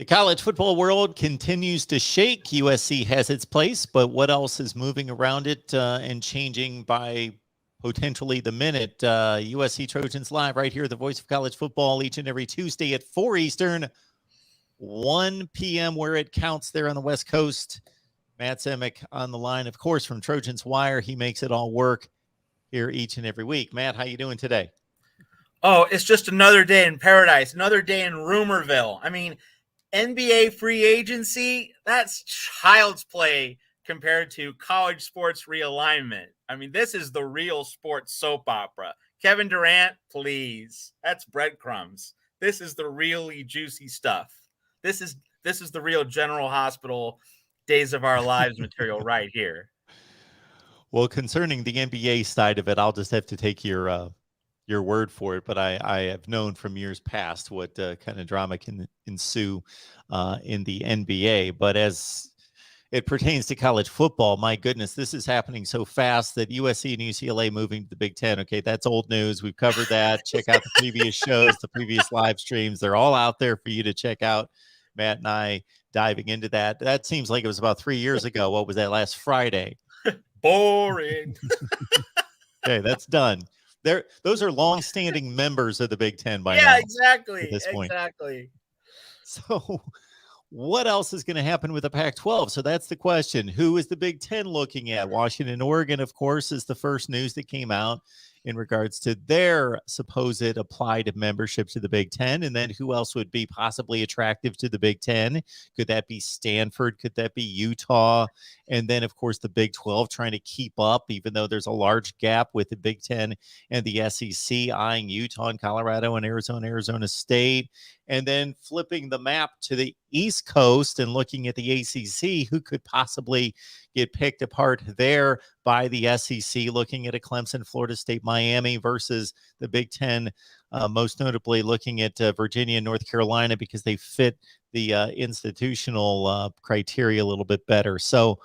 The college football world continues to shake. USC has its place, but what else is moving around it and changing by potentially the minute? USC Trojans Live right here, the voice of college football, each and every Tuesday at 4 Eastern, 1 p.m. where it counts there on the West Coast. Matt Zemek on the line, of course, from Trojans Wire. He makes it all work here each and every week. Matt, how you doing today? Oh, it's just another day in paradise, another day in Rumorville. I mean, NBA free agency, that's child's play compared to college sports realignment. I mean, this is the real sports soap opera. Kevin Durant, please. That's breadcrumbs. This is the really juicy stuff. This is the real General Hospital Days of Our Lives material right here. Well, concerning the NBA side of it, I'll just have to take your word for it, but I have known from years past what kind of drama can ensue in the NBA. But as it pertains to college football, my goodness, this is happening so fast that USC and UCLA moving to the Big Ten. Okay, that's old news. We've covered that. Check out the previous shows, the previous live streams. They're all out there for you to check out. Matt and I diving into that. That seems like it was about 3 years ago. What was that, last Friday? Boring. Okay, that's done. Those are long-standing members of the Big Ten by now. Yeah, exactly. At this point. Exactly. So what else is going to happen with the Pac-12? So that's the question. Who is the Big Ten looking at? Washington, Oregon, of course, is the first news that came out in regards to their supposed applied membership to the Big Ten. And then who else would be possibly attractive to the Big Ten? Could that be Stanford? Could that be Utah? And then, of course, the Big 12 trying to keep up, even though there's a large gap with the Big 10 and the SEC, eyeing Utah and Colorado and Arizona State. And then flipping the map to the East Coast and looking at the ACC, who could possibly get picked apart there by the SEC, looking at a Clemson, Florida State, Miami versus the Big Ten, most notably looking at Virginia and North Carolina because they fit the institutional criteria a little bit better. So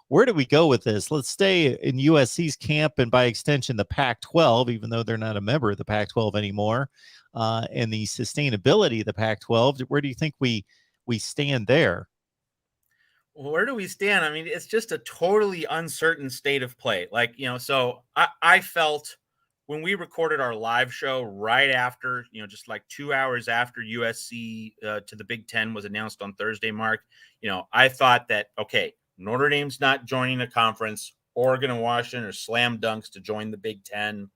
where do we go with this? Let's stay in USC's camp and by extension the Pac-12, even though they're not a member of the Pac-12 anymore, and the sustainability of the Pac-12. Where do you think we stand there? Well, where do we stand? I mean, it's just a totally uncertain state of play. Like, so I felt when we recorded our live show right after, just like 2 hours after USC to the Big Ten was announced on Thursday, Mark, I thought that, okay, Notre Dame's not joining the conference. Oregon and Washington are slam dunks to join the Big Ten.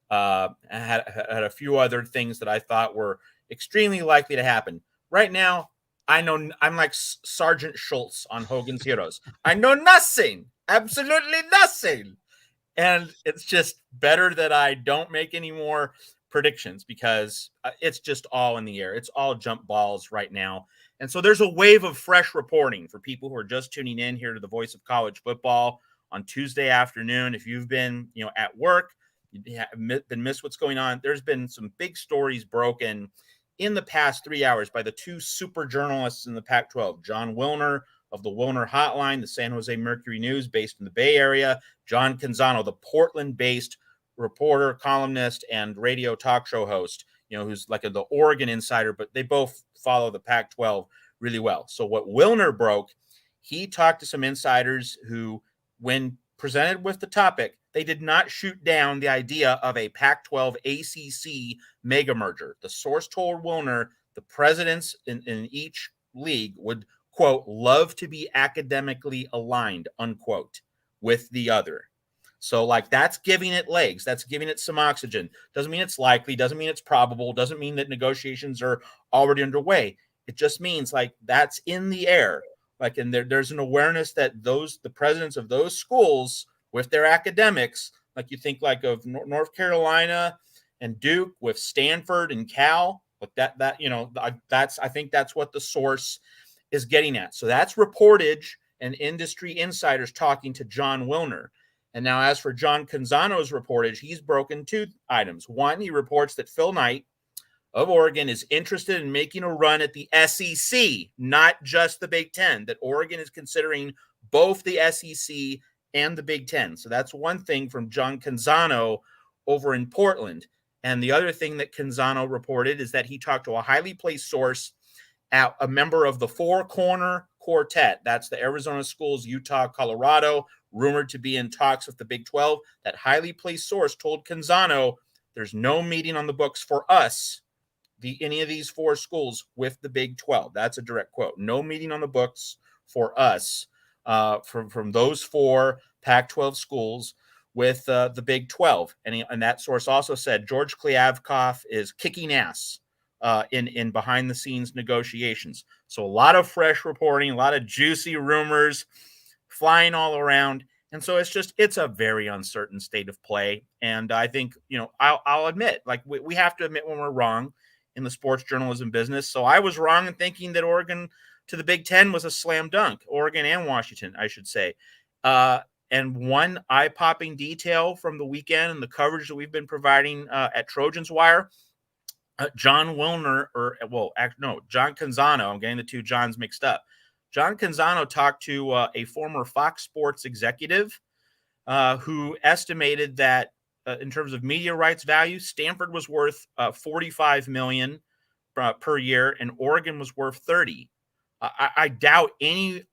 I had a few other things that I thought were extremely likely to happen. Right now, I know I'm like Sergeant Schultz on Hogan's Heroes. I know nothing, absolutely nothing. And it's just better that I don't make any more predictions because it's just all in the air. It's all jump balls right now. And so there's a wave of fresh reporting for people who are just tuning in here to the Voice of College Football on Tuesday afternoon. If you've been, at work, you have been missed what's going on. There's been some big stories broken in the past 3 hours by the two super journalists in the Pac-12, John Wilner of the Wilner Hotline, the San Jose Mercury News based in the Bay Area, John Canzano, the Portland-based reporter, columnist, and radio talk show host, who's like the Oregon insider, but they both follow the Pac-12 really well. So what Wilner broke, he talked to some insiders who, when presented with the topic, they did not shoot down the idea of a Pac-12 ACC mega merger. The source told Wilner the presidents in each league would, quote, love to be academically aligned, unquote, with the other. So, like, that's giving it legs. That's giving it some oxygen. Doesn't mean it's likely. Doesn't mean it's probable. Doesn't mean that negotiations are already underway. It just means, like, that's in the air. Like, and there's an awareness that the presidents of those schools with their academics, like you think like of North Carolina and Duke with Stanford and Cal, but I think that's what the source is getting at. So that's reportage and industry insiders talking to John Wilner. And now as for John Canzano's reportage, he's broken two items. One, he reports that Phil Knight of Oregon is interested in making a run at the SEC, not just the Big Ten, that Oregon is considering both the SEC and the Big Ten. So that's one thing from John Canzano over in Portland. And the other thing that Canzano reported is that he talked to a highly placed source a member of the Four Corner Quartet. That's the Arizona schools, Utah, Colorado, rumored to be in talks with the Big 12. That highly placed source told Canzano there's no meeting on the books for us, any of these four schools, with the Big 12. That's a direct quote. No meeting on the books for us from those four Pac-12 schools with the Big 12. And that source also said George Kliavkoff is kicking ass in behind-the-scenes negotiations. So a lot of fresh reporting, a lot of juicy rumors flying all around. And so it's a very uncertain state of play. And I think, I'll admit, like we have to admit when we're wrong in the sports journalism business. So I was wrong in thinking that Oregon to the Big Ten was a slam dunk. Oregon and Washington, I should say. And one eye-popping detail from the weekend and the coverage that we've been providing at Trojans Wire, John Wilner, John Canzano, I'm getting the two Johns mixed up. John Canzano talked to a former Fox Sports executive who estimated that in terms of media rights value, Stanford was worth $45 million per year, and Oregon was worth $30. I doubt anyone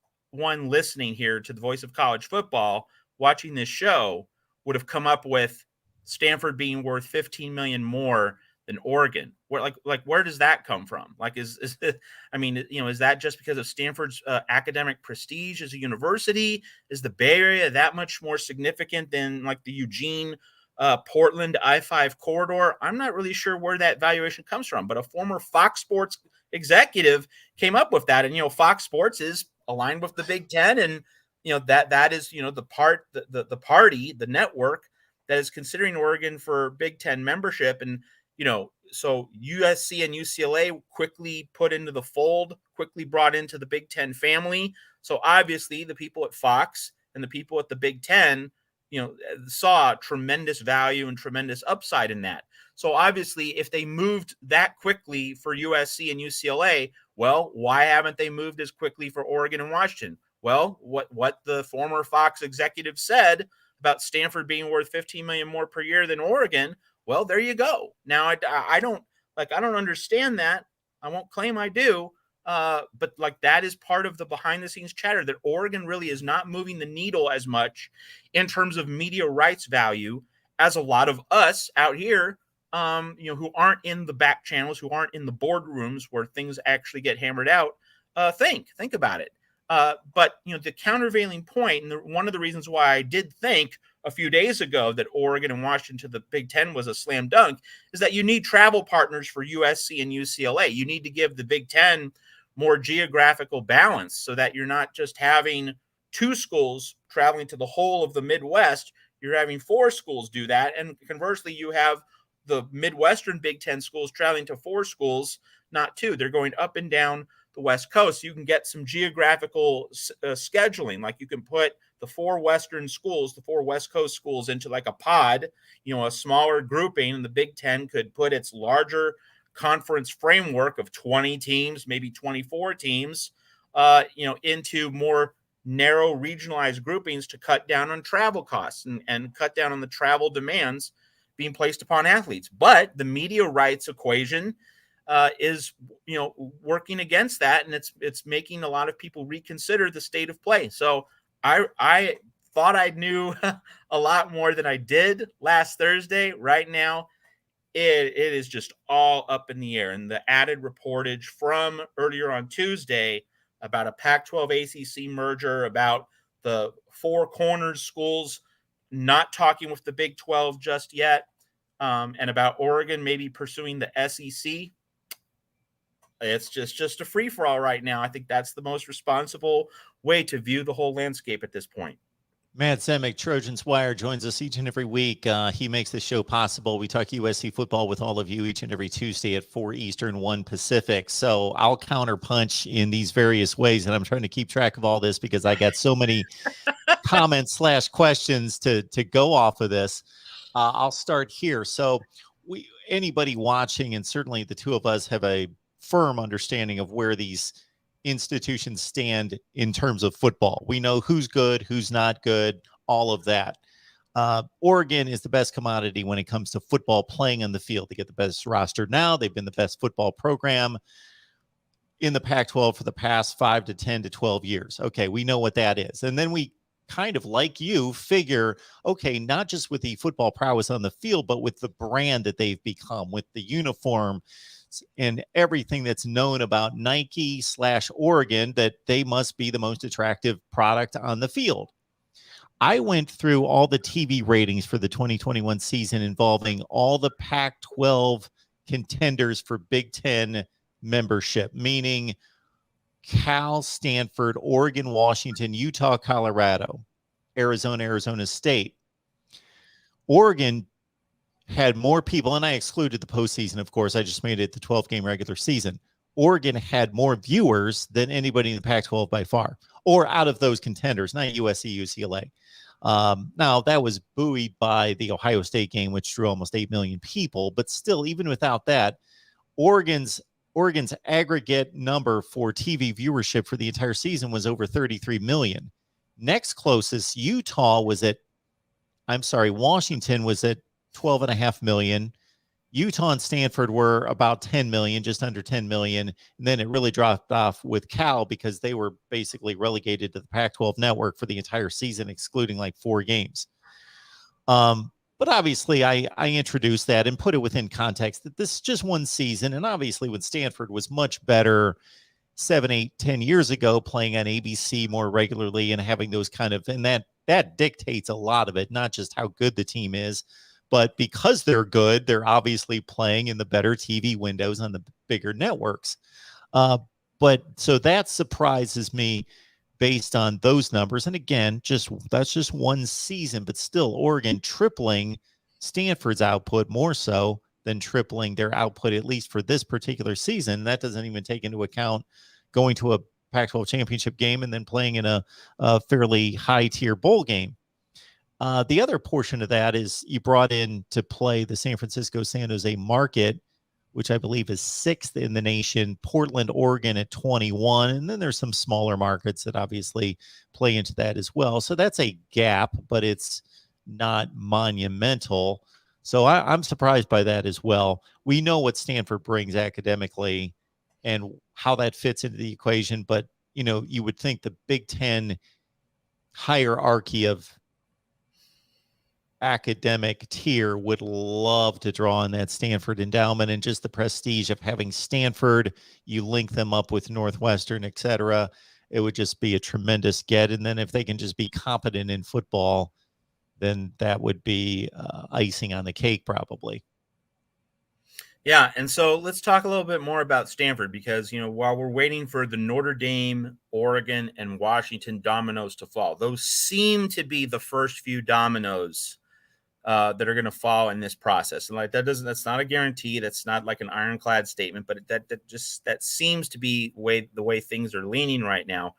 listening here to the Voice of College Football watching this show would have come up with Stanford being worth $15 million more than Oregon. Where does that come from? Is that just because of Stanford's academic prestige as a university? Is the Bay Area that much more significant than like the Eugene, Portland I-5 corridor? I'm not really sure where that valuation comes from, but a former Fox Sports executive came up with that. And, Fox Sports is aligned with the Big Ten, and, that is, the party, the network that is considering Oregon for Big Ten membership. And, so USC and UCLA quickly put into the fold, quickly brought into the Big Ten family. So obviously the people at Fox and the people at the Big Ten, saw tremendous value and tremendous upside in that. So obviously if they moved that quickly for USC and UCLA, well, why haven't they moved as quickly for Oregon and Washington? Well, what the former Fox executive said about Stanford being worth $15 million more per year than Oregon, well, there you go. Now, I don't understand that. I won't claim I do. But that is part of the behind the scenes chatter, that Oregon really is not moving the needle as much in terms of media rights value as a lot of us out here, who aren't in the back channels, who aren't in the boardrooms where things actually get hammered out, think about it. But the countervailing point, and one of the reasons why I did think a few days ago that Oregon and Washington, the Big Ten, was a slam dunk, is that you need travel partners for USC and UCLA. You need to give the Big Ten more geographical balance so that you're not just having two schools traveling to the whole of the Midwest. You're having four schools do that. And conversely, you have the Midwestern Big Ten schools traveling to four schools, not two. They're going up and down the West Coast. You can get some geographical scheduling. Like you can put the four Western schools, the four West Coast schools into like a pod, a smaller grouping, and the Big Ten could put its larger conference framework of 20 teams, maybe 24 teams, into more narrow regionalized groupings to cut down on travel costs and cut down on the travel demands being placed upon athletes. But the media rights equation is working against that, and it's making a lot of people reconsider the state of play. So I thought I knew a lot more than I did last Thursday. Right now, it is just all up in the air. And the added reportage from earlier on Tuesday about a Pac-12 ACC merger, about the Four Corners schools not talking with the Big 12 just yet, and about Oregon maybe pursuing the SEC. It's just a free-for-all right now. I think that's the most responsible way to view the whole landscape at this point. Matt Zemek, Trojans Wire, joins us each and every week. He makes this show possible. We talk USC football with all of you each and every Tuesday at 4 Eastern, 1 Pacific. So I'll counterpunch in these various ways, and I'm trying to keep track of all this because I got so many comments/questions to go off of this. I'll start here. So anybody watching, and certainly the two of us, have a firm understanding of where these institutions stand in terms of football. We know who's good, who's not good, all of that. Oregon is the best commodity when it comes to football playing on the field. They get the best roster now. They've been the best football program. in the Pac-12 for the past 5 to 10 to 12 years. Okay, we know what that is. And then we kind of, like you, figure, okay, not just with the football prowess on the field, but with the brand that they've become, with the uniform and everything that's known about Nike/Oregon, that they must be the most attractive product on the field. I went through all the TV ratings for the 2021 season involving all the Pac-12 contenders for Big Ten membership, meaning Cal, Stanford, Oregon, Washington, Utah, Colorado, Arizona State. Oregon had more people, and I excluded the postseason, of course. I just made it the 12-game regular season. Oregon had more viewers than anybody in the Pac-12 by far, or out of those contenders, not USC, UCLA. Now, that was buoyed by the Ohio State game, which drew almost 8 million people. But still, even without that, Oregon's aggregate number for TV viewership for the entire season was over 33 million. Next closest, Washington was at 12.5 million. Utah and Stanford were about 10 million, just under 10 million. And then it really dropped off with Cal because they were basically relegated to the Pac-12 network for the entire season, excluding like 4 games. But obviously I introduced that and put it within context that this is just one season. And obviously when Stanford was much better 7, 8, 10 years ago, playing on ABC more regularly and having those kind of, and that dictates a lot of it, not just how good the team is, but because they're good, they're obviously playing in the better TV windows on the bigger networks. But so that surprises me based on those numbers. And again, that's just one season, but still Oregon tripling Stanford's output more so than tripling their output, at least for this particular season. That doesn't even take into account going to a Pac-12 championship game and then playing in a fairly high-tier bowl game. The other portion of that is you brought in to play the San Francisco-San Jose market, which I believe is 6th in the nation, Portland, Oregon at 21. And then there's some smaller markets that obviously play into that as well. So that's a gap, but it's not monumental. So I'm surprised by that as well. We know what Stanford brings academically and how that fits into the equation. But, you would think the Big Ten hierarchy of academic tier would love to draw on that Stanford endowment and just the prestige of having Stanford. You link them up with Northwestern, et cetera. It would just be a tremendous get. And then if they can just be competent in football, then that would be icing on the cake, probably. Yeah, and so let's talk a little bit more about Stanford because, while we're waiting for the Notre Dame, Oregon, and Washington dominoes to fall, those seem to be the first few dominoes that are going to fall in this process. And that's not a guarantee. That's not like an ironclad statement, but that seems to be the way things are leaning right now.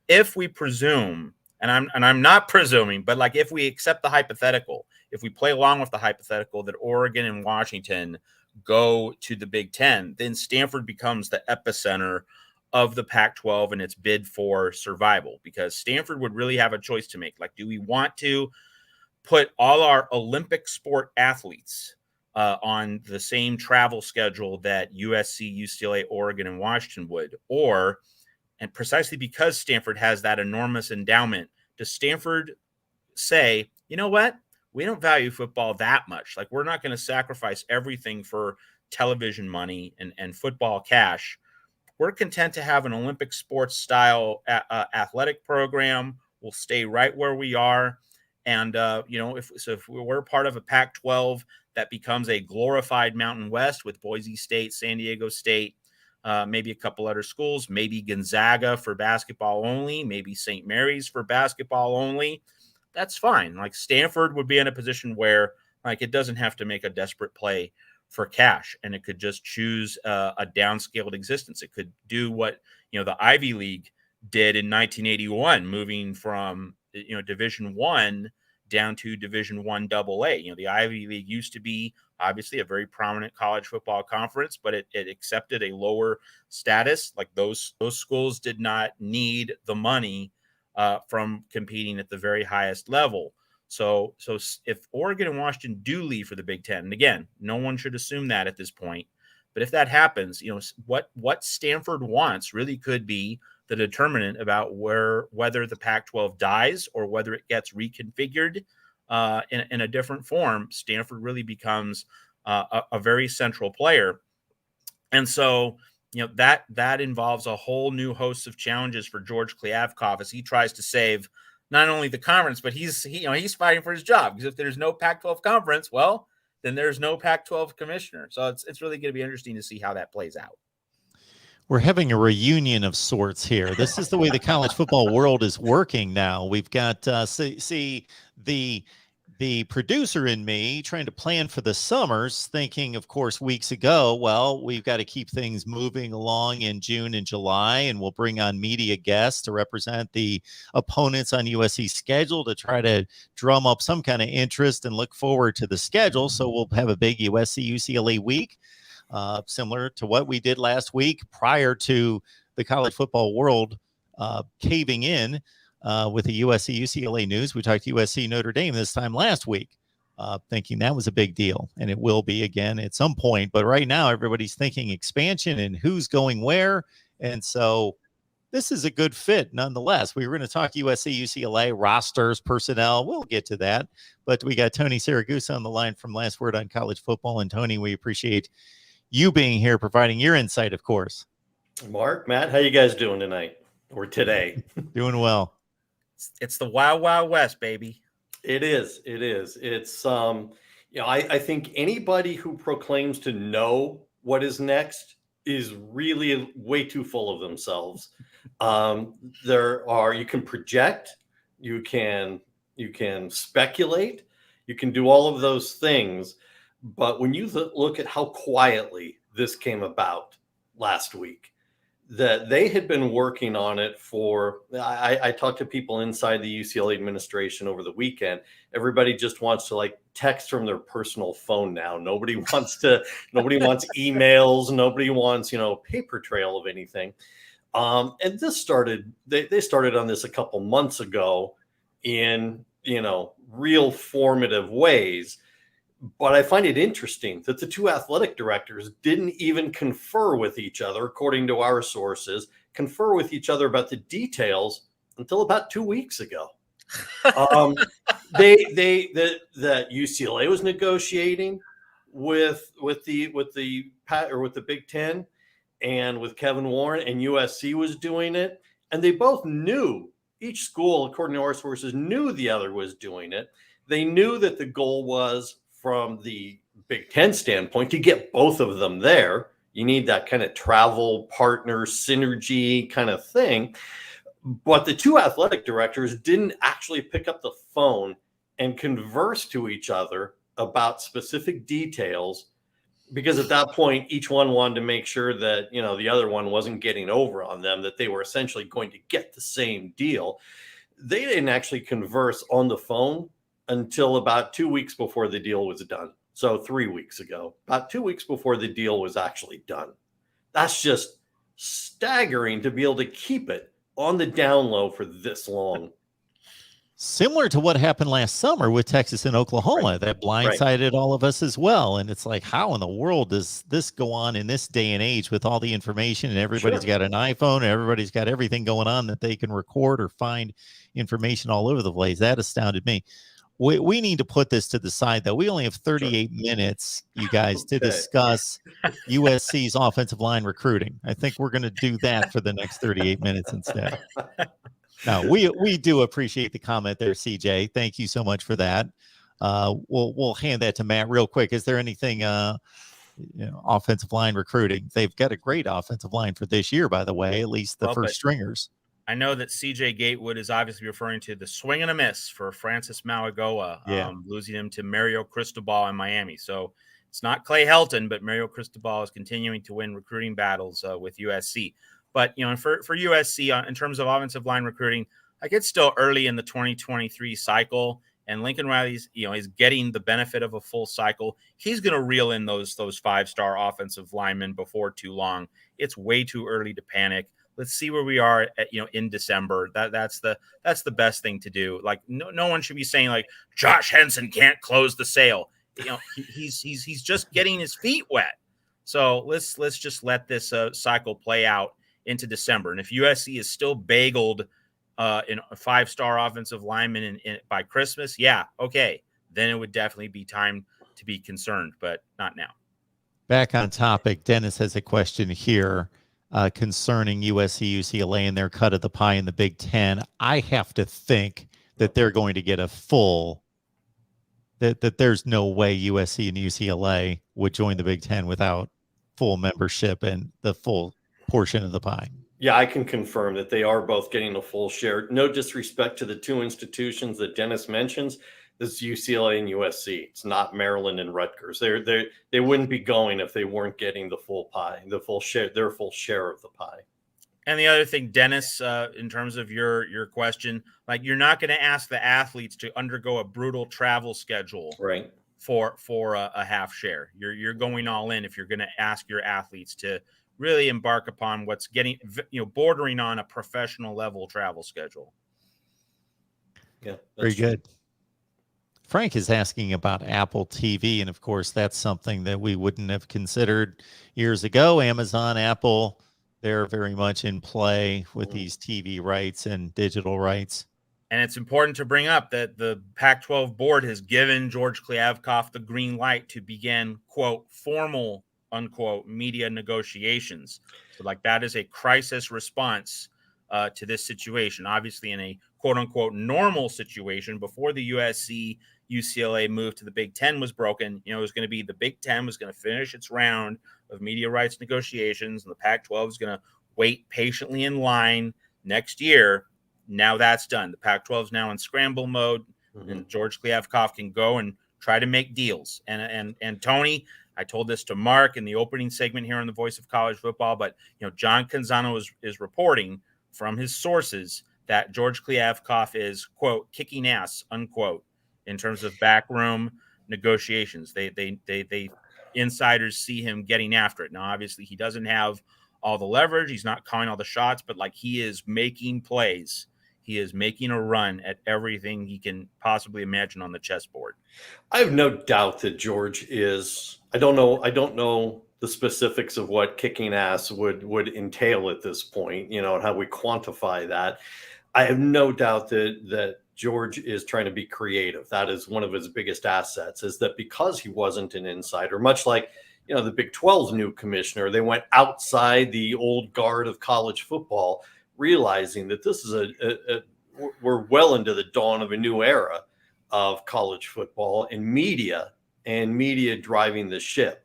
If we presume, and I'm not presuming, but like if we accept the hypothetical, if we play along with the hypothetical that Oregon and Washington go to the Big Ten, then Stanford becomes the epicenter of the Pac-12 and its bid for survival, because Stanford would really have a choice to make. Like, do we want to put all our Olympic sport athletes on the same travel schedule that USC, UCLA, Oregon, and Washington would? Or, and precisely because Stanford has that enormous endowment, does Stanford say, you know what? We don't value football that much. Like, we're not going to sacrifice everything for television money and football cash. We're content to have an Olympic sports style athletic program. We'll stay right where we are. And, if we're part of a Pac-12 that becomes a glorified Mountain West with Boise State, San Diego State, maybe a couple other schools, maybe Gonzaga for basketball only, maybe St. Mary's for basketball only, that's fine. Like, Stanford would be in a position where, like, it doesn't have to make a desperate play for cash, and it could just choose a downscaled existence. It could do what, the Ivy League did in 1981, moving from, Division I down to Division I AA. The Ivy League used to be obviously a very prominent college football conference, but it accepted a lower status. Like, those schools did not need the money from competing at the very highest level. So if Oregon and Washington do leave for the Big Ten, and again, no one should assume that at this point, But if that happens, what Stanford wants really could be the determinant about whether the Pac-12 dies or whether it gets reconfigured in a different form. Stanford really becomes a very central player. And so, that involves a whole new host of challenges for George Kliavkoff as he tries to save not only the conference, but he's fighting for his job, because if there's no Pac-12 conference, well, then there's no Pac-12 commissioner. So it's really going to be interesting to see how that plays out. We're having a reunion of sorts here. This is the way the college football world is working now. We've got the producer in me trying to plan for the summers, thinking, of course, weeks ago, well, we've got to keep things moving along in June and July, and we'll bring on media guests to represent the opponents on USC's schedule to try to drum up some kind of interest and look forward to the schedule. So we'll have a big USC UCLA week, similar to what we did last week prior to the college football world caving in. With the USC UCLA news. We talked to USC Notre Dame this time last week, thinking that was a big deal, and it will be again at some point. But right now, everybody's thinking expansion and who's going where. And so this is a good fit nonetheless. We were going to talk USC UCLA rosters, personnel. We'll get to that. But we got Tony Saragusa on the line from Last Word on College Football. And Tony, we appreciate you being here, providing your insight, of course. Mark, Matt, how you guys doing tonight or today? Doing well. It's the Wild Wild West, baby. It is. It's I think anybody who proclaims to know what is next is really way too full of themselves. You can project, you can speculate, you can do all of those things, but when you look at how quietly this came about last week, that they had been working on it for, I talked to people inside the UCLA administration over the weekend. Everybody just wants to text from their personal phone now. Nobody wants emails. Nobody wants, paper trail of anything. And this started, they started on this a couple months ago in, real formative ways. But I find it interesting that the two athletic directors didn't even confer with each other, according to our sources, confer with each other about the details until about 2 weeks ago. That UCLA was negotiating with the Big Ten and with Kevin Warren, and USC was doing it, and they both knew. Each school, according to our sources, knew the other was doing it. They knew that the goal was, from the Big Ten standpoint, to get both of them there. You need that kind of travel partner synergy kind of thing. But the two athletic directors didn't actually pick up the phone and converse to each other about specific details, because at that point, each one wanted to make sure that, the other one wasn't getting over on them, that they were essentially going to get the same deal. They didn't actually converse on the phone until about 2 weeks before the deal was done. So 3 weeks ago, about 2 weeks before the deal was actually done. That's just staggering to be able to keep it on the down low for this long. Similar to what happened last summer with Texas and Oklahoma, Right. that blindsided all of us as well. And it's like, how in the world does this go on in this day and age with all the information, and everybody's got an iPhone, and everybody's got everything going on that they can record or find information all over the place? That astounded me. We need to put this to the side, though. We only have 38 minutes, you guys, to discuss USC's offensive line recruiting. I think we're going to do that for the next 38 minutes instead. Now, we do appreciate the comment there, CJ. Thank you so much for that. We'll hand that to Matt real quick. Is there anything offensive line recruiting? They've got a great offensive line for this year, by the way, at least the first stringers. I know that CJ Gatewood is obviously referring to the swing and a miss for Francis Mauigoa, losing him to Mario Cristobal in Miami. So it's not Clay Helton, but Mario Cristobal is continuing to win recruiting battles with USC. But, for USC, in terms of offensive line recruiting, it's still early in the 2023 cycle, and Lincoln Riley's, is getting the benefit of a full cycle. He's going to reel in those 5-star offensive linemen before too long. It's way too early to panic. Let's see where we are at, in December. That's the best thing to do. No one should be saying Josh Henson can't close the sale. He's just getting his feet wet. So let's just let this cycle play out into December. And if USC is still bageled in a 5-star offensive lineman by Christmas, yeah, okay, then it would definitely be time to be concerned, but not now. Back on topic, Dennis has a question here concerning USC, UCLA, and their cut of the pie in the Big Ten. I have to think that they're going to get a full. That there's no way USC and UCLA would join the Big Ten without full membership and the full portion of the pie. Yeah, I can confirm that they are both getting a full share. No disrespect to the two institutions that Dennis mentions. This is UCLA and USC. It's not Maryland and Rutgers. They wouldn't be going if they weren't getting the full pie, the full share, their full share of the pie. And the other thing, Dennis, in terms of your question, like you're not going to ask the athletes to undergo a brutal travel schedule, right, for a half share. You're going all in if you're going to ask your athletes to really embark upon what's getting, bordering on a professional level travel schedule. Yeah, very good. Frank is asking about Apple TV, and of course, that's something that we wouldn't have considered years ago. Amazon, Apple, they're very much in play with these TV rights and digital rights. And it's important to bring up that the Pac-12 board has given George Kliavkoff the green light to begin, quote, formal, unquote, media negotiations. So like that is a crisis response to this situation. Obviously, in a quote unquote normal situation before the USC UCLA move to the Big Ten was broken, it was going to be the Big Ten was going to finish its round of media rights negotiations, and the Pac-12 is going to wait patiently in line next year. Now that's done. The Pac-12 is now in scramble mode, and George Kliavkoff can go and try to make deals. And Tony, I told this to Mark in the opening segment here on the Voice of College Football, but John Canzano is reporting from his sources that George Kliavkoff is, quote, kicking ass, unquote, in terms of backroom negotiations. They insiders see him getting after it. Now, obviously, he doesn't have all the leverage. He's not calling all the shots, but like he is making plays. He is making a run at everything he can possibly imagine on the chessboard. I have no doubt that George is. I don't know the specifics of what kicking ass would entail at this point, and how we quantify that. I have no doubt that George is trying to be creative. That is one of his biggest assets, is that because he wasn't an insider, much like, the Big 12's new commissioner, they went outside the old guard of college football, realizing that this is we're well into the dawn of a new era of college football and media driving the ship.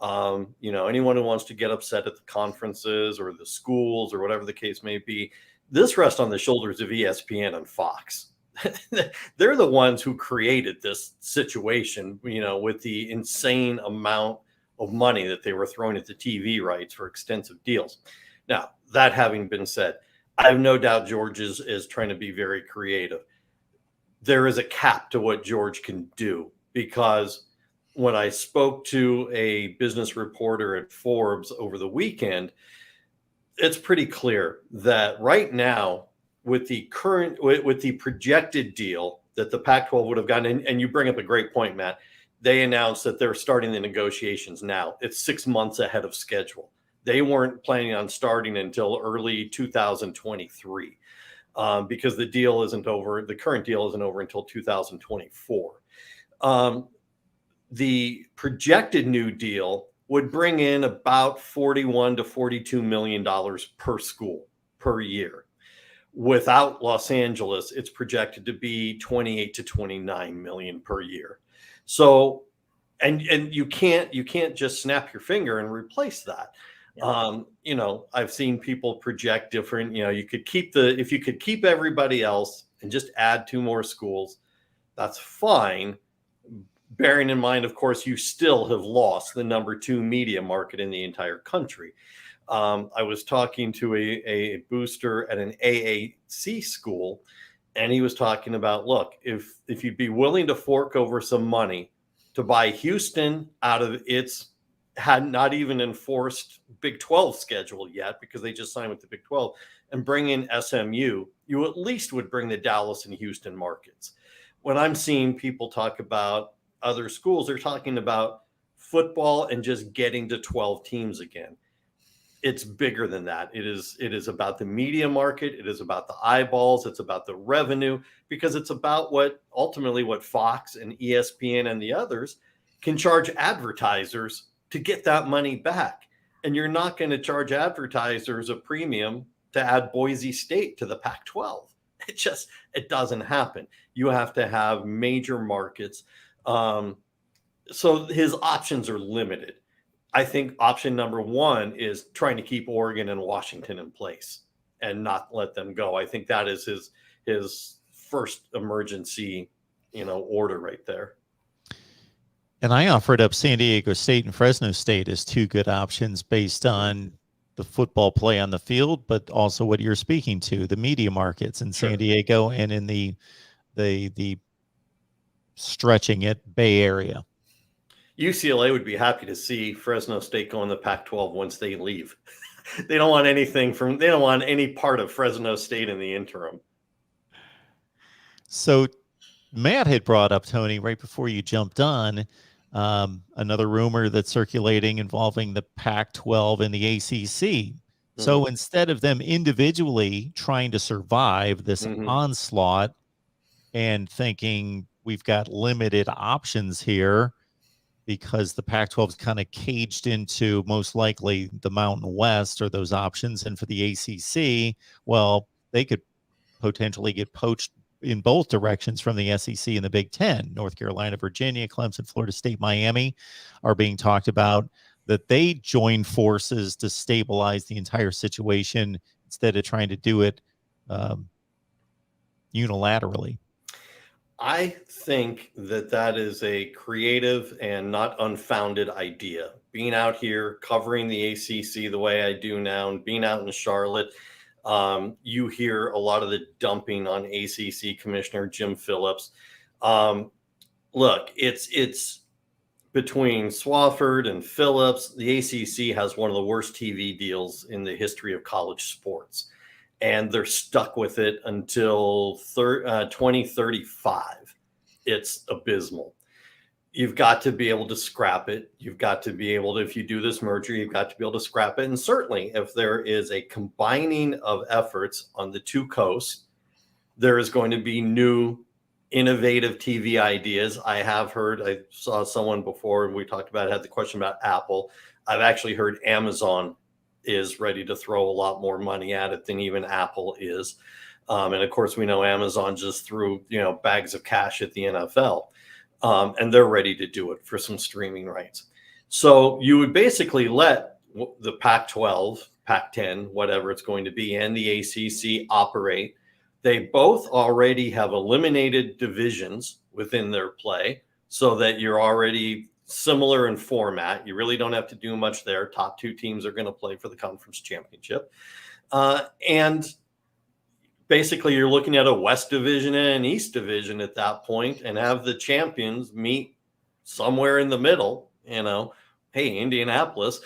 Anyone who wants to get upset at the conferences or the schools or whatever the case may be, this rests on the shoulders of ESPN and Fox. They're the ones who created this situation, with the insane amount of money that they were throwing at the TV rights for extensive deals. Now, that having been said, I have no doubt George is trying to be very creative. There is a cap to what George can do, because when I spoke to a business reporter at Forbes over the weekend, it's pretty clear that right now, with the projected deal that the Pac-12 would have gotten, and you bring up a great point, Matt, they announced that they're starting the negotiations now. It's 6 months ahead of schedule. They weren't planning on starting until early 2023 because the deal isn't over. The current deal isn't over until 2024. The projected new deal would bring in about $41 to $42 million per school per year. Without Los Angeles, it's projected to be 28 to 29 million per year. So, and you can't just snap your finger and replace that. I've seen people project different, you could keep if you could keep everybody else and just add 2 more schools, that's fine. Bearing in mind, of course, you still have lost the number 2 media market in the entire country. I was talking to a booster at an AAC school, and he was talking about, look, if you'd be willing to fork over some money to buy Houston out of its had not even enforced Big 12 schedule yet, because they just signed with the Big 12, and bring in SMU, you at least would bring the Dallas and Houston markets. When I'm seeing people talk about other schools, they're talking about football and just getting to 12 teams again. It's bigger than that. It is about the media market. It is about the eyeballs. It's about the revenue, because it's about what Fox and ESPN and the others can charge advertisers to get that money back. And you're not going to charge advertisers a premium to add Boise State to the Pac-12. It doesn't happen. You have to have major markets. So his options are limited. I think option number one is trying to keep Oregon and Washington in place and not let them go. I think that is his first emergency, order right there. And I offered up San Diego State and Fresno State as two good options based on the football play on the field, but also what you're speaking to, the media markets in San Diego and in the stretching it Bay Area. UCLA would be happy to see Fresno State go in the Pac-12 once they leave. They don't want any part of Fresno State in the interim. So Matt had brought up, Tony, right before you jumped on, another rumor that's circulating involving the Pac-12 and the ACC. So instead of them individually trying to survive this onslaught and thinking we've got limited options here, because the Pac-12 is kind of caged into most likely the Mountain West or those options. And for the ACC, well, they could potentially get poached in both directions from the SEC and the Big Ten. North Carolina, Virginia, Clemson, Florida State, Miami are being talked about, that they join forces to stabilize the entire situation instead of trying to do it unilaterally. I think that is a creative and not unfounded idea. Being out here covering the ACC the way I do now, and being out in Charlotte, you hear a lot of the dumping on ACC Commissioner Jim Phillips. Look, it's between Swafford and Phillips. The ACC has one of the worst TV deals in the history of college sports, and they're stuck with it until 2035. It's abysmal. You've got to be able to scrap it. You've got to be able to, if you do this merger, you've got to be able to scrap it. And certainly if there is a combining of efforts on the two coasts, there is going to be new innovative TV ideas. I saw someone before, and we talked about, had the question about Apple. I've actually heard Amazon is ready to throw a lot more money at it than even Apple is. And of course, we know Amazon just threw, bags of cash at the NFL. And they're ready to do it for some streaming rights. So you would basically let the Pac-12, Pac-10, whatever it's going to be, and the ACC operate. They both already have eliminated divisions within their play, so that you're already similar in format. You really don't have to do much there. Top two teams are going to play for the conference championship. And basically you're looking at a West Division and an East Division at that point, and have the champions meet somewhere in the middle. Hey, Indianapolis,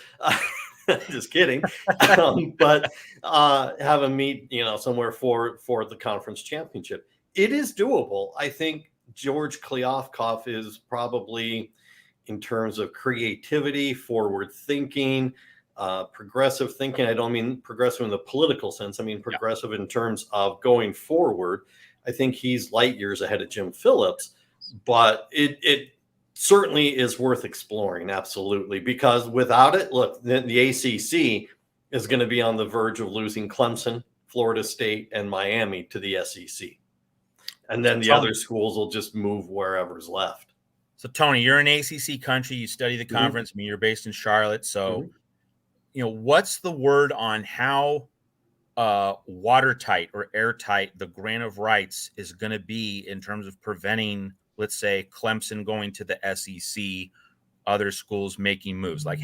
just kidding. But have them meet, somewhere for the conference championship. It is doable. I think George Kliavkoff is probably, in terms of creativity, forward thinking, progressive thinking. I don't mean progressive in the political sense. I mean progressive in terms of going forward. I think he's light years ahead of Jim Phillips, but it certainly is worth exploring. Absolutely. Because without it, look, the ACC is going to be on the verge of losing Clemson, Florida State, and Miami to the SEC. And then the other schools will just move wherever's left. So Tony, you're in ACC country. You study the conference. I mean, you're based in Charlotte. So, what's the word on how watertight or airtight the grant of rights is going to be in terms of preventing, let's say, Clemson going to the SEC, other schools making moves? Like,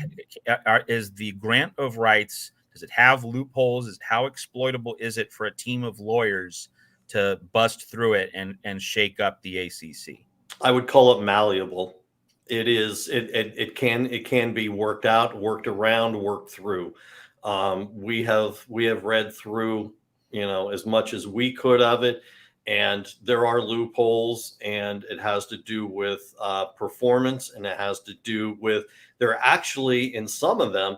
is the grant of rights, does it have loopholes? How exploitable is it for a team of lawyers to bust through it and shake up the ACC? I would call it malleable. It is. It can be worked out, worked around, worked through. We have read through, as much as we could of it, And there are loopholes, and it has to do with performance, and it has to do with, there are actually in some of them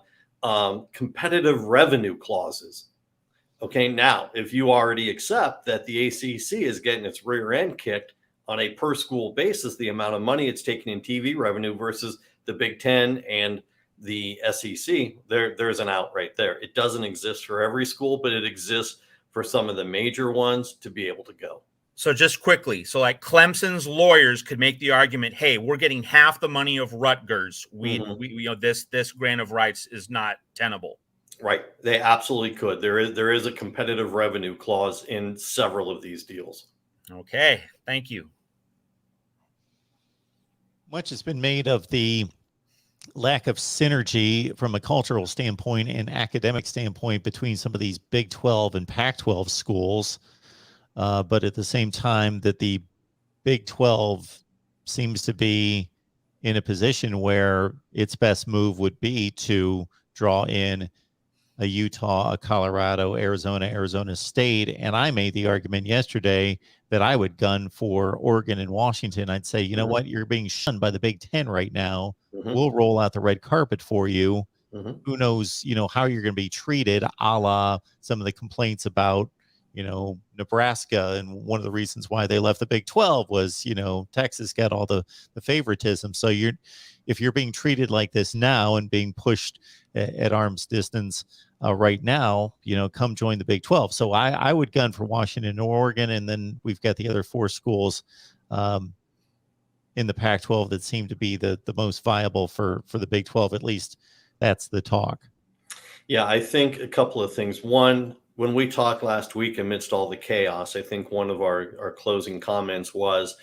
competitive revenue clauses. Okay, now if you already accept that the ACC is getting its rear end kicked on a per school basis, the amount of money it's taking in TV revenue versus the Big Ten and the SEC, there's an out right there. It doesn't exist for every school, but it exists for some of the major ones to be able to go. So just quickly, so like Clemson's lawyers could make the argument, hey, we're getting half the money of Rutgers. We you know, this grant of rights is not tenable. Right. They absolutely could. There is a competitive revenue clause in several of these deals. Okay. Thank you. Much has been made of the lack of synergy from a cultural standpoint and academic standpoint between some of these Big 12 and Pac-12 schools. But at the same time that the Big 12 seems to be in a position where its best move would be to draw in a Utah, a Colorado, Arizona State. And I made the argument yesterday that I would gun for Oregon and Washington. I'd say, you know what? You're being shunned by the Big Ten right now. We'll roll out the red carpet for you. Who knows, you know, how you're going to be treated, a la some of the complaints about, you know, Nebraska. And one of the reasons why they left the Big 12 was, you know, Texas got all the favoritism. So if you're being treated like this now and being pushed at arm's distance right now, you know, come join the Big 12. So I would gun for Washington and Oregon. And then we've got the other 4 schools in the Pac-12 that seem to be the most viable for the Big 12. At least that's the talk. Yeah, I think a couple of things. One, when we talked last week amidst all the chaos, I think one of our closing comments was,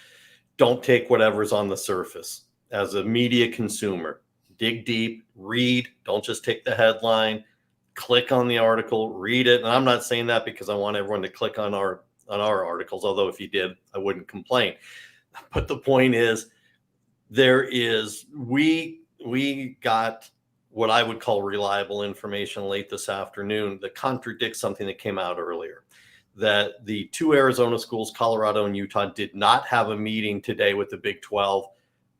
don't take whatever's on the surface. As a media consumer, dig deep, read, don't just take the headline, click on the article, read it. And I'm not saying that because I want everyone to click on our articles, although if you did, I wouldn't complain. But the point is, we got what I would call reliable information late this afternoon that contradicts something that came out earlier, that the 2 Arizona schools, Colorado and Utah, did not have a meeting today with the Big 12.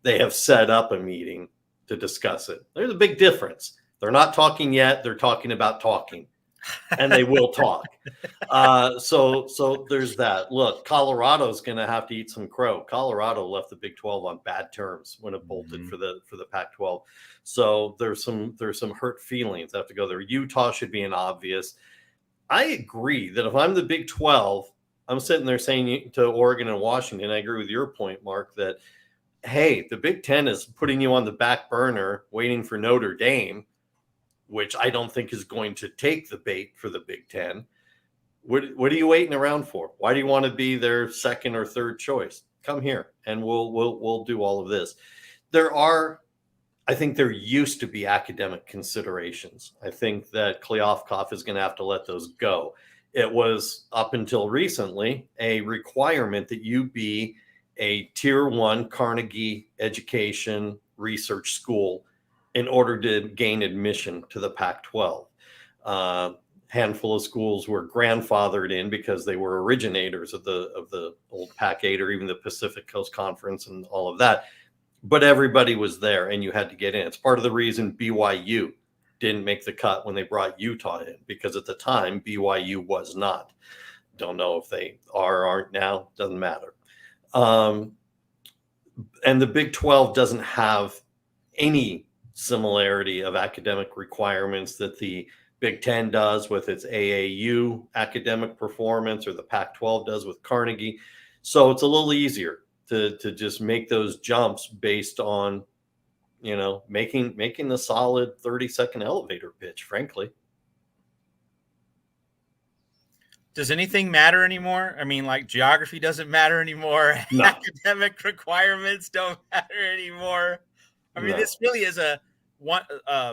They have set up a meeting to discuss it. There's a big difference. They're not talking yet. They're talking about talking, and they will talk. So there's that. Look, Colorado's going to have to eat some crow. Colorado left the Big 12 on bad terms when it bolted for the Pac-12. So there's some hurt feelings that have to go there. Utah should be an obvious. I agree that if I'm the Big 12, I'm sitting there saying to Oregon and Washington, I agree with your point, Mark, that, hey, the Big 10 is putting you on the back burner waiting for Notre Dame, which I don't think is going to take the bait for the Big 10. What are you waiting around for? Why do you want to be their second or third choice? Come here and we'll do all of this. I think there used to be academic considerations. I think that Kleofkoff is going to have to let those go. It was up until recently a requirement that you be a tier 1 Carnegie education research school in order to gain admission to the Pac-12. Handful of schools were grandfathered in because they were originators of the old Pac-8 or even the Pacific Coast Conference and all of that. But everybody was there and you had to get in. It's part of the reason BYU didn't make the cut when they brought Utah in, because at the time BYU was not. Don't know if they are or aren't now, doesn't matter. And the Big 12 doesn't have any similarity of academic requirements that the Big 10 does with its AAU academic performance, or the Pac-12 does with Carnegie. So it's a little easier to just make those jumps based on, you know, making the solid 30-second elevator pitch, frankly. Does anything matter anymore? I mean, like, geography doesn't matter anymore. No. Academic requirements don't matter anymore. I mean, This really is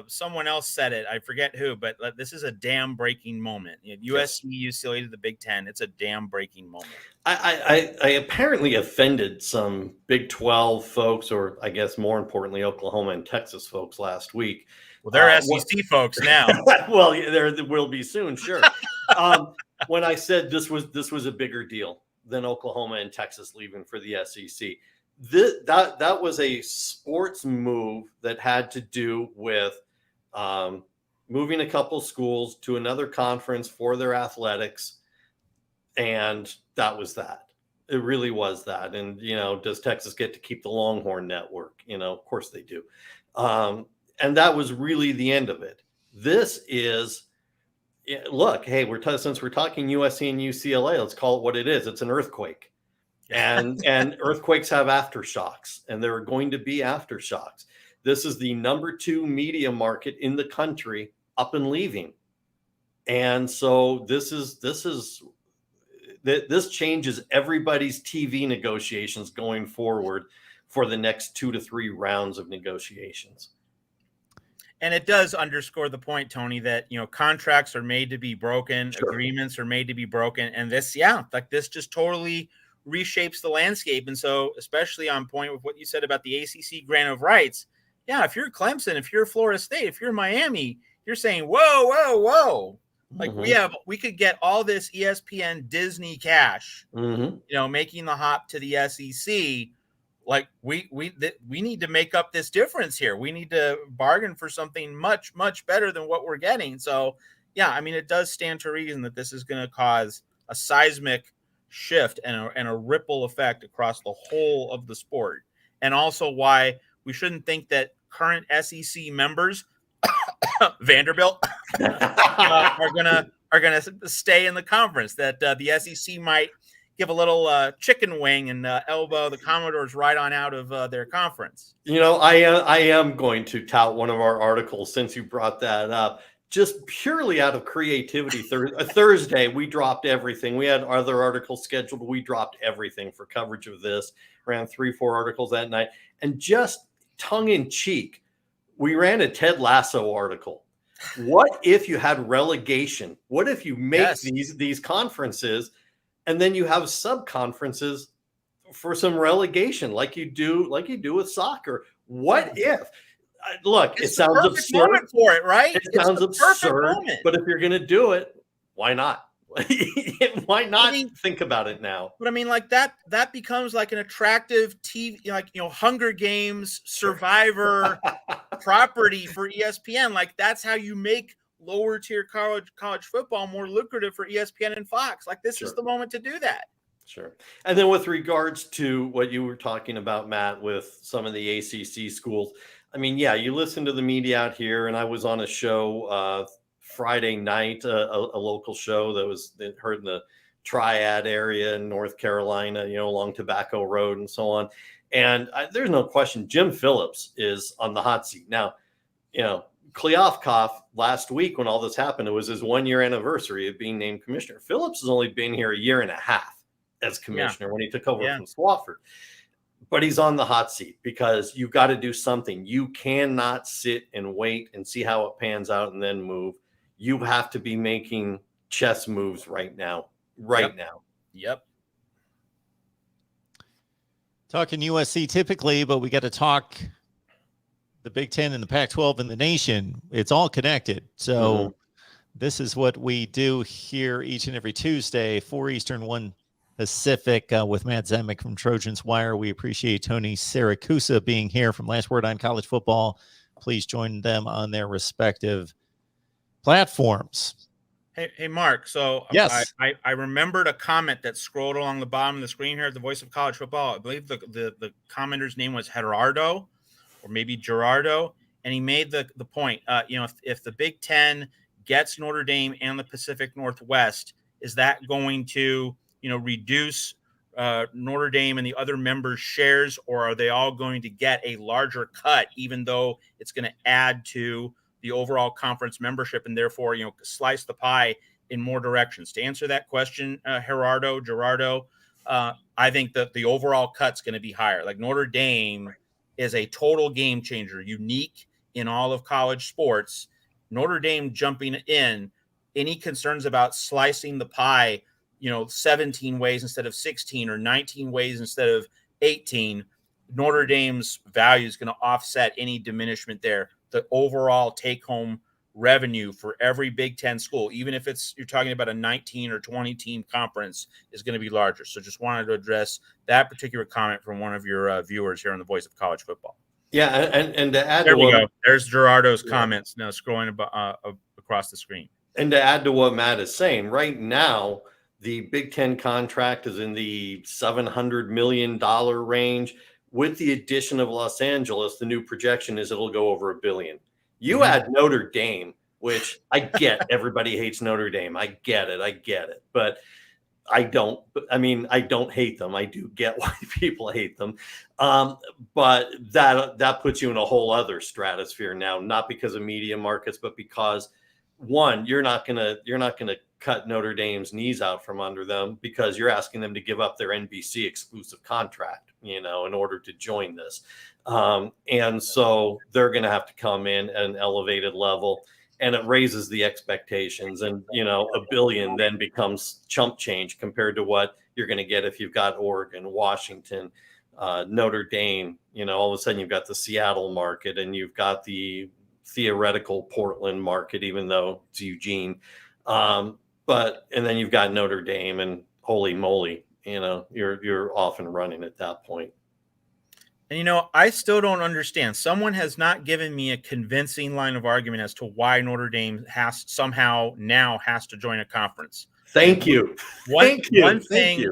someone else said it. I forget who, but this is a dam breaking moment. USC, UCLA to the Big Ten. It's a dam breaking moment. I apparently offended some Big 12 folks, or I guess more importantly, Oklahoma and Texas folks last week. Well, they're SEC folks now. Well, there will be soon, sure. When I said this was a bigger deal than Oklahoma and Texas leaving for the SEC. That was a sports move that had to do with moving a couple schools to another conference for their athletics. And that was that. It really was that. And, does Texas get to keep the Longhorn Network? Of course they do. And that was really the end of it. This is, look, hey, since we're talking USC and UCLA, let's call it what it is. It's an earthquake. And earthquakes have aftershocks, and there are going to be aftershocks. This is the number 2 media market in the country up and leaving. And so this changes everybody's TV negotiations going forward for the next 2 to 3 rounds of negotiations. And it does underscore the point, Tony, that, contracts are made to be broken, sure. Agreements are made to be broken. And this just totally reshapes the landscape. And so, especially on point with what you said about the ACC grant of rights. Yeah. If you're Clemson, if you're Florida State, if you're Miami, you're saying, whoa. Like we could get all this ESPN Disney cash, making the hop to the SEC. Like we need to make up this difference here. We need to bargain for something much, much better than what we're getting. So yeah, I mean, it does stand to reason that this is going to cause a seismic shift and a ripple effect across the whole of the sport. And also why we shouldn't think that current SEC members, Vanderbilt, are gonna stay in the conference. That the SEC might give a little chicken wing and elbow the Commodores right on out of their conference. I am going to tout one of our articles since you brought that up. Just purely out of creativity. Thursday, we dropped everything. We had other articles scheduled. We dropped everything for coverage of this. Ran 3-4 articles that night. And just tongue in cheek, we ran a Ted Lasso article. What if you had relegation? What if you make these conferences and then you have sub-conferences for some relegation like you do with soccer? What if? Look, it sounds absurd for it, right? It sounds absurd, but if you're going to do it, why not? Why not think about it now? But I mean, like that becomes like an attractive TV, Hunger Games, Survivor property for ESPN. Like that's how you make lower tier college football more lucrative for ESPN and Fox. Like this is the moment to do that. Sure. And then with regards to what you were talking about, Matt, with some of the ACC schools, I mean, yeah, you listen to the media out here, and I was on a show Friday night, a local show that heard in the Triad area in North Carolina, along Tobacco Road and so on. And there's no question, Jim Phillips is on the hot seat. Now, Kliavkoff last week when all this happened, it was his 1-year anniversary of being named commissioner. Phillips has only been here a year and a half as commissioner when he took over from Swofford. But he's on the hot seat because you've got to do something. You cannot sit and wait and see how it pans out and then move. You have to be making chess moves right now. Now. Yep. Talking USC typically, but we got to talk the Big Ten and the Pac-12 and the nation. It's all connected. So this is what we do here each and every Tuesday, 4 Eastern, 1 Pacific, with Matt Zemek from Trojans Wire. We appreciate Tony Siracusa being here from Last Word on College Football. Please join them on their respective platforms. Hey, Mark. So yes, I remembered a comment that scrolled along the bottom of the screen here at the Voice of College Football. I believe the commenter's name was Gerardo or maybe Gerardo. And he made the point, if the Big Ten gets Notre Dame and the Pacific Northwest, is that going to reduce Notre Dame and the other members' shares, or are they all going to get a larger cut, even though it's going to add to the overall conference membership and therefore, slice the pie in more directions? To answer that question, Gerardo, I think that the overall cut's going to be higher. Like Notre Dame is a total game changer, unique in all of college sports. Notre Dame jumping in, any concerns about slicing the pie 17 ways instead of 16 or 19 ways instead of 18, Notre Dame's value is going to offset any diminishment there. The overall take-home revenue for every Big Ten school, even if you're talking about a 19 or 20 team conference, is going to be larger. So just wanted to address that particular comment from one of your viewers here on the Voice of College Football. Yeah, and to add there to we what, go. There's Gerardo's comments now scrolling across the screen. And to add to what Matt is saying, right now the Big Ten contract is in the $700 million range. With the addition of Los Angeles, the new projection is it'll go over $1 billion. You add Notre Dame, which I get, everybody hates Notre Dame. I get it. But I don't hate them. I do get why people hate them. But that puts you in a whole other stratosphere now, not because of media markets, but because one, you're not gonna cut Notre Dame's knees out from under them because you're asking them to give up their NBC exclusive contract, in order to join this. And so they're going to have to come in at an elevated level, and it raises the expectations. And, $1 billion then becomes chump change compared to what you're going to get if you've got Oregon, Washington, Notre Dame. All of a sudden you've got the Seattle market, and you've got the theoretical Portland market, even though it's Eugene. And then you've got Notre Dame, and holy moly, you're off and running at that point. And, I still don't understand. Someone has not given me a convincing line of argument as to why Notre Dame has to join a conference. Thank you. One thing,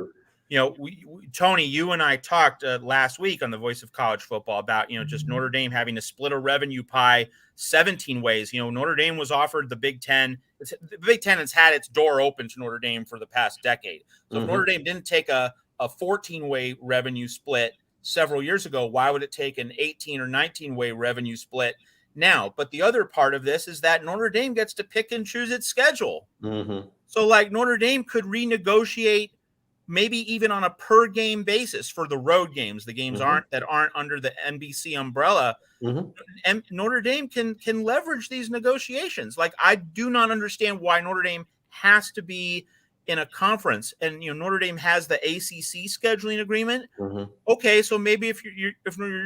Tony, you and I talked last week on the Voice of College Football about, just Notre Dame having to split a revenue pie 17 ways. Notre Dame was offered the Big Ten. The Big Ten has had its door open to Notre Dame for the past decade. So if Notre Dame didn't take a 14-way revenue split several years ago, why would it take an 18 or 19-way revenue split now? But the other part of this is that Notre Dame gets to pick and choose its schedule. So Notre Dame could renegotiate maybe even on a per game basis for the road games, the games aren't under the NBC umbrella. And Notre Dame can leverage these negotiations. I do not understand why Notre Dame has to be in a conference, and Notre Dame has the ACC scheduling agreement. Okay, so maybe if you're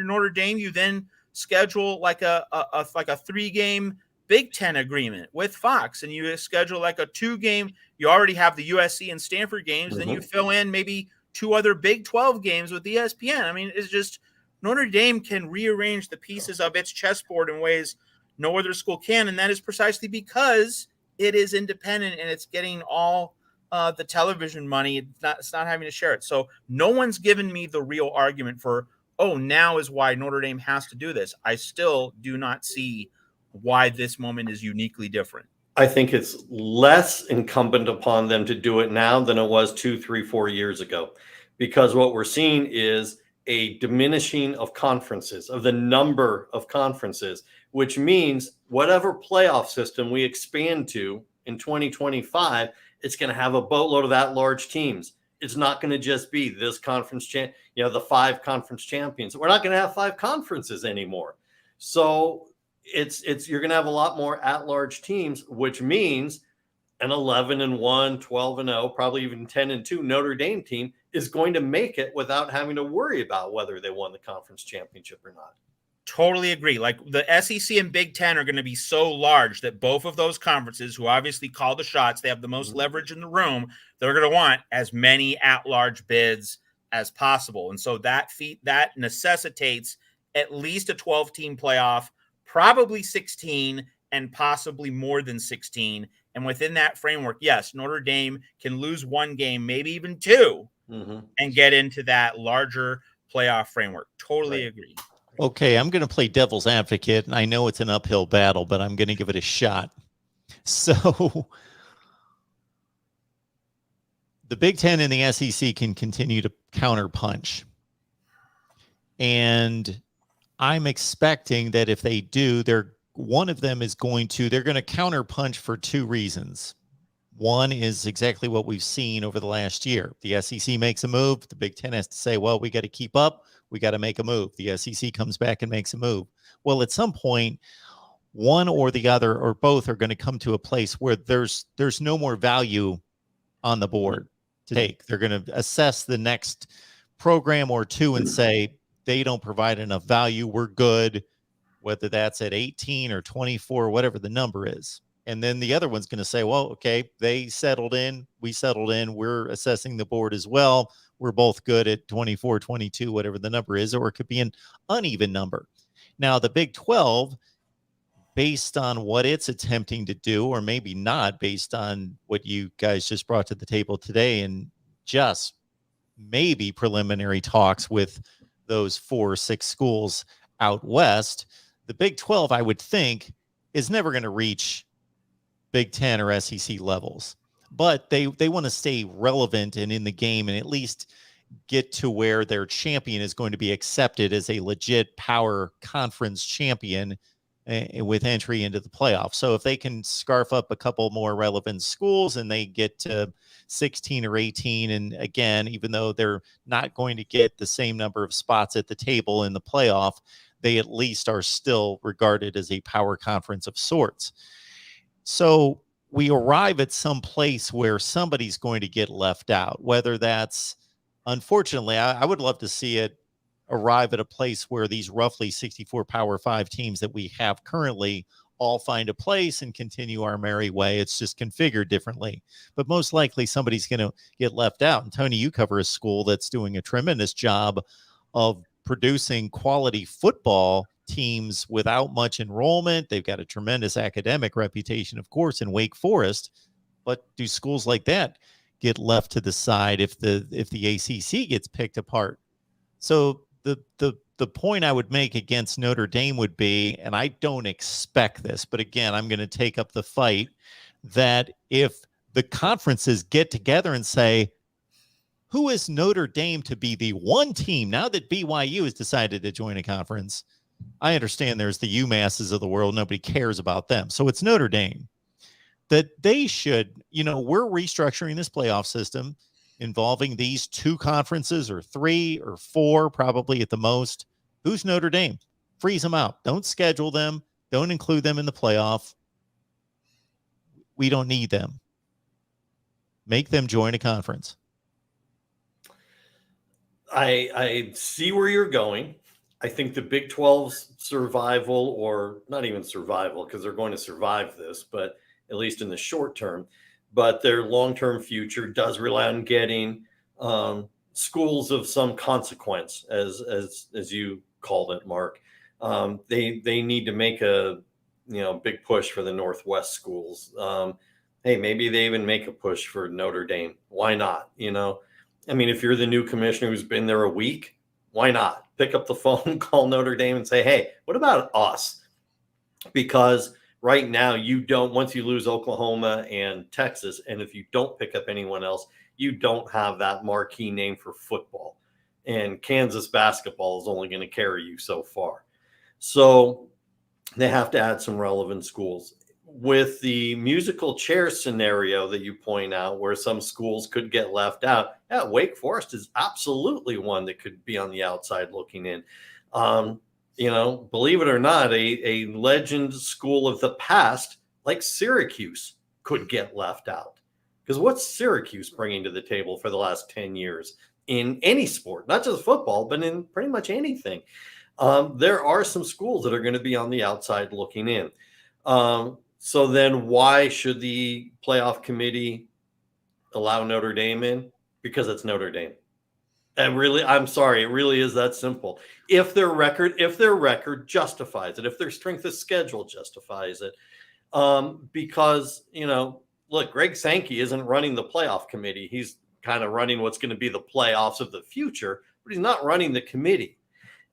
Notre Dame, you then schedule like a 3-game Big Ten agreement with Fox, and you schedule like a 2-game. You already have the USC and Stanford games, then you fill in maybe 2 other Big 12 games with ESPN. I mean, it's just Notre Dame can rearrange the pieces of its chessboard in ways no other school can, and that is precisely because it is independent and it's getting all the television money. It's not having to share it. So no one's given me the real argument for, now is why Notre Dame has to do this. I still do not see why this moment is uniquely different. I think it's less incumbent upon them to do it now than it was 2, 3, 4 years ago, because what we're seeing is a diminishing of conferences, of the number of conferences, which means whatever playoff system we expand to in 2025, it's going to have a boatload of that large teams. It's not going to just be this conference, the 5 conference champions. We're not going to have 5 conferences anymore. So you're going to have a lot more at-large teams, which means an 11-1, 12-0, probably even 10-2 Notre Dame team is going to make it without having to worry about whether they won the conference championship or not. Totally agree. The SEC and Big Ten are going to be so large that both of those conferences, who obviously call the shots, they have the most leverage in the room, they're going to want as many at-large bids as possible. And so that necessitates at least a 12-team playoff, probably 16, and possibly more than 16. And within that framework, yes, Notre Dame can lose 1 game, maybe even 2, and get into that larger playoff framework. Totally agree. Okay, I'm going to play devil's advocate, and I know it's an uphill battle, but I'm going to give it a shot. So the Big Ten and the SEC can continue to counterpunch. And I'm expecting that if they do, one of them is they're going to counterpunch for 2 reasons. One is exactly what we've seen over the last year. The SEC makes a move. The Big Ten has to say, well, we got to keep up. We got to make a move. The SEC comes back and makes a move. Well, at some point, one or the other or both are going to come to a place where there's no more value on the board to take. They're going to assess the next program or 2 and say, they don't provide enough value. We're good. whether that's at 18 or 24, whatever the number is. And then the other one's going to say, well, okay, they settled in, we settled in, we're assessing the board as well. We're both good at 24, 22, whatever the number is, or it could be an uneven number. Now, the Big 12, based on what it's attempting to do, or maybe not, based on what you guys just brought to the table today, and just maybe preliminary talks with those 4 or 6 schools out west, the Big 12, I would think, is never going to reach Big 10 or SEC levels. But they want to stay relevant and in the game, and at least get to where their champion is going to be accepted as a legit power conference champion with entry into the playoffs. So if they can scarf up a couple more relevant schools and they get to 16 or 18, and again, even though they're not going to get the same number of spots at the table in the playoff, they at least are still regarded as a power conference of sorts. So we arrive at some place where somebody's going to get left out, whether that's, unfortunately, I would love to see it arrive at a place where these roughly 64 Power 5 teams that we have currently all find a place and continue our merry way. It's just configured differently. But most likely somebody's going to get left out. And Tony, you cover a school that's doing a tremendous job of producing quality football teams without much enrollment. They've got a tremendous academic reputation, of course, in Wake Forest. But do schools like that get left to the side if the ACC gets picked apart? So the point I would make against Notre Dame would be, and I don't expect this, but again, I'm going to take up the fight, that if the conferences get together and say, who is Notre Dame to be the one team now that BYU has decided to join a conference? I understand there's the UMasses of the world. Nobody cares about them. So it's Notre Dame. That they should, we're restructuring this playoff system involving these 2 conferences, or 3 or 4, probably at the most. Who's Notre Dame? Freeze them out. Don't schedule them. Don't include them in the playoff. We don't need them. Make them join a conference. I see where you're going. I think the Big 12's survival, or not even survival, because they're going to survive this, but at least in the short term, but their long-term future does rely on getting schools of some consequence, as you called it, Mark. They need to make a big push for the Northwest schools. Hey, maybe they even make a push for Notre Dame. Why not? I mean, if you're the new commissioner who's been there a week, why not pick up the phone, call Notre Dame, and say, hey, what about us? Because right now, once you lose Oklahoma and Texas, and if you don't pick up anyone else, you don't have that marquee name for football. And Kansas basketball is only going to carry you so far. So they have to add some relevant schools. With the musical chair scenario that you point out, where some schools could get left out, Wake Forest is absolutely one that could be on the outside looking in. Believe it or not, a legend school of the past like Syracuse could get left out. Because what's Syracuse bringing to the table for the last 10 years in any sport, not just football, but in pretty much anything? There are some schools that are going to be on the outside looking in. So then why should the playoff committee allow Notre Dame in? Because it's Notre Dame. And really, I'm sorry, it really is that simple. If their record justifies it, if their strength of schedule justifies it, because, look, Greg Sankey isn't running the playoff committee. He's kind of running what's going to be the playoffs of the future, but he's not running the committee.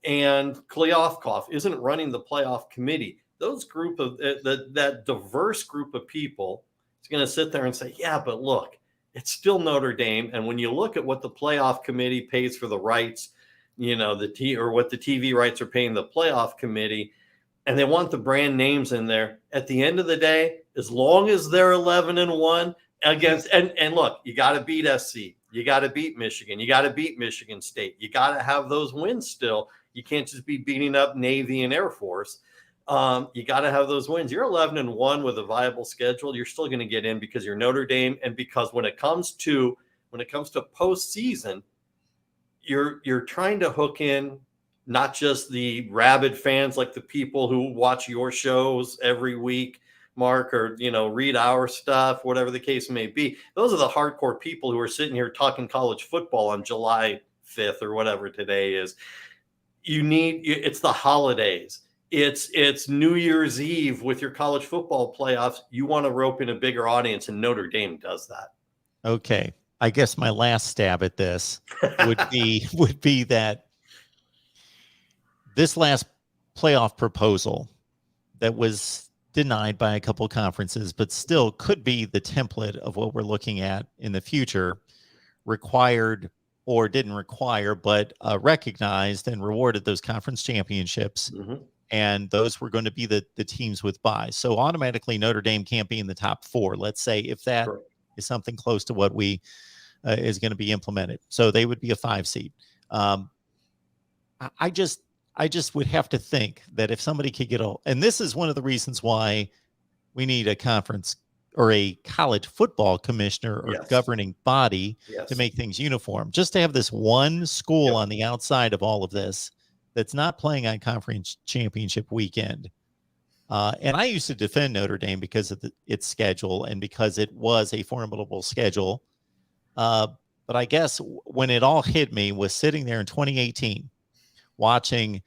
And Kliavkoff isn't running the playoff committee. Those that diverse group of people is going to sit there and say, yeah, but look, it's still Notre Dame. And when you look at what the playoff committee pays for the rights, or what the TV rights are paying the playoff committee, and they want the brand names in there, at the end of the day, as long as they're 11-1 against, and look, you got to beat SC, you got to beat Michigan, you got to beat Michigan State, you got to have those wins still. You can't just be beating up Navy and Air Force. You got to have those wins. You're 11-1 with a viable schedule. You're still going to get in because you're Notre Dame, and because when it comes to postseason, you're trying to hook in not just the rabid fans like the people who watch your shows every week, Mark, or, read our stuff, whatever the case may be. Those are the hardcore people who are sitting here talking college football on July 5th or whatever today is. It's the holidays. It's New Year's Eve with your college football playoffs. You want to rope in a bigger audience, and Notre Dame does that. Okay. I guess my last stab at this would be that this last playoff proposal that was denied by a couple of conferences, but still could be the template of what we're looking at in the future, required or didn't require, but recognized and rewarded those conference championships. Mm-hmm. And those were going to be the teams with buys. So automatically Notre Dame can't be in the top 4. Let's say if that is something close to what we is going to be implemented. So they would be a 5 seed. I just would have to think that if somebody could get and this is one of the reasons why we need a conference or a college football commissioner or governing body to make things uniform, just to have this one school on the outside of all of this that's not playing on conference championship weekend. And I used to defend Notre Dame because of its schedule and because it was a formidable schedule. But I guess when it all hit me was sitting there in 2018, watching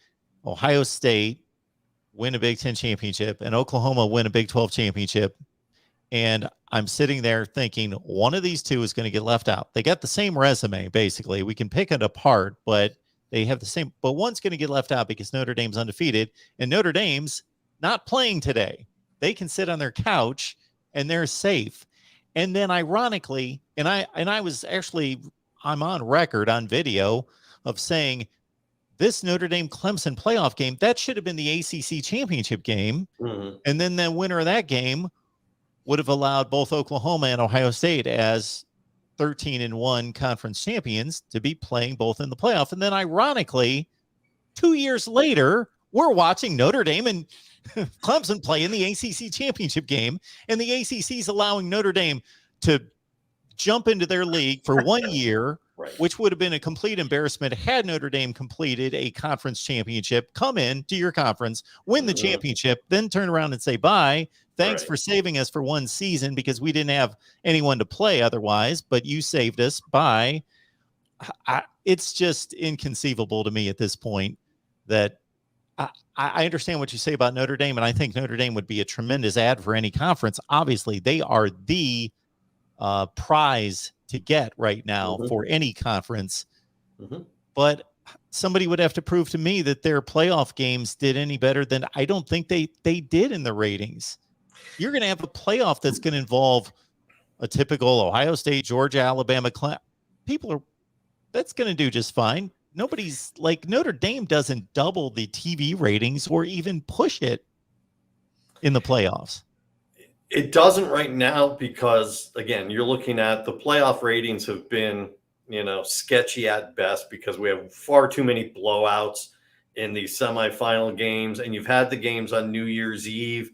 Ohio State win a Big Ten championship and Oklahoma win a Big 12 championship. And I'm sitting there thinking one of these two is going to get left out. They got the same resume, basically. We can pick it apart, but they have the same. But one's going to get left out because Notre Dame's undefeated, and Notre Dame's not playing today. They can sit on their couch and they're safe. And then ironically, and I was actually, I'm on record on video of saying this Notre Dame Clemson playoff game, that should have been the ACC championship game. Mm-hmm. And then the winner of that game would have allowed both Oklahoma and Ohio State as 13-1 conference champions to be playing both in the playoff. And then ironically, 2 years later, we're watching Notre Dame and Clemson play in the ACC championship game, and the ACC is allowing Notre Dame to jump into their league for 1 year, which would have been a complete embarrassment had Notre Dame completed a conference championship, come in to your conference, win the championship, then turn around and say, bye, thanks for saving us for one season because we didn't have anyone to play otherwise, but you saved us, bye. It's just inconceivable to me at this point that I understand what you say about Notre Dame, and I think Notre Dame would be a tremendous ad for any conference. Obviously, they are the prize to get right now for any conference. But somebody would have to prove to me that their playoff games did any better than I don't think they did in the ratings. You're going to have a playoff that's going to involve a typical Ohio State, Georgia, Alabama. That's going to do just fine. Nobody's like Notre Dame doesn't double the TV ratings or even push it in the playoffs. It doesn't right now because, again, you're looking at the playoff ratings have been, sketchy at best because we have far too many blowouts in the semifinal games, and you've had the games on New Year's Eve.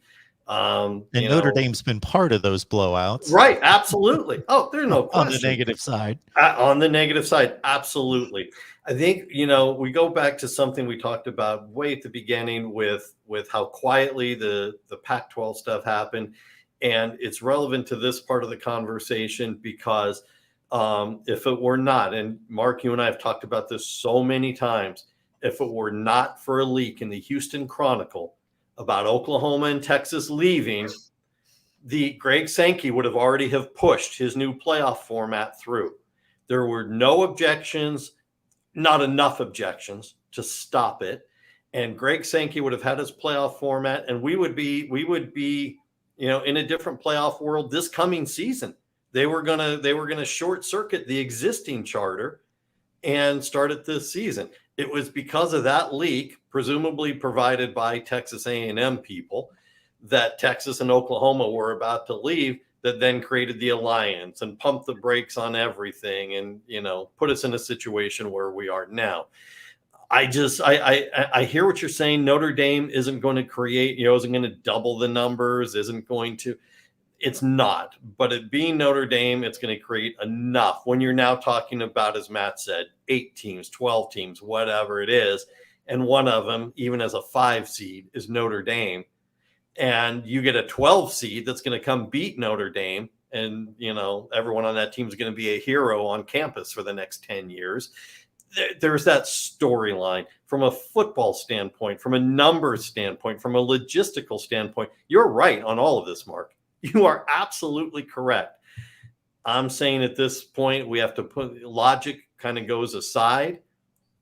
And Notre Dame's been part of those blowouts. Right. Absolutely. Oh, there's no question. On the negative side. On the negative side. Absolutely. I think, we go back to something we talked about way at the beginning with how quietly the Pac-12 stuff happened. And it's relevant to this part of the conversation because if it were not, and Mark, you and I have talked about this so many times, if it were not for a leak in the Houston Chronicle about Oklahoma and Texas leaving, the Greg Sankey would have already have pushed his new playoff format through. There were no objections, not enough objections to stop it. And Greg Sankey would have had his playoff format, and we would be, in a different playoff world this coming season. They were gonna short circuit the existing charter and start it this season. It was because of that leak, presumably provided by Texas A&M people, that Texas and Oklahoma were about to leave, that then created the alliance and pumped the brakes on everything and, put us in a situation where we are now. I hear what you're saying. Notre Dame isn't going to create, isn't going to double the numbers, it's not. But it being Notre Dame, it's going to create enough when you're now talking about, as Matt said, 8 teams, 12 teams, whatever it is. and one of them, even as a 5 seed, is Notre Dame. And you get a 12 seed that's going to come beat Notre Dame. And, everyone on that team is going to be a hero on campus for the next 10 years. There's that storyline from a football standpoint, from a numbers standpoint, from a logistical standpoint. You're right on all of this, Mark. You are absolutely correct. I'm saying at this point, we have to put logic kind of goes aside,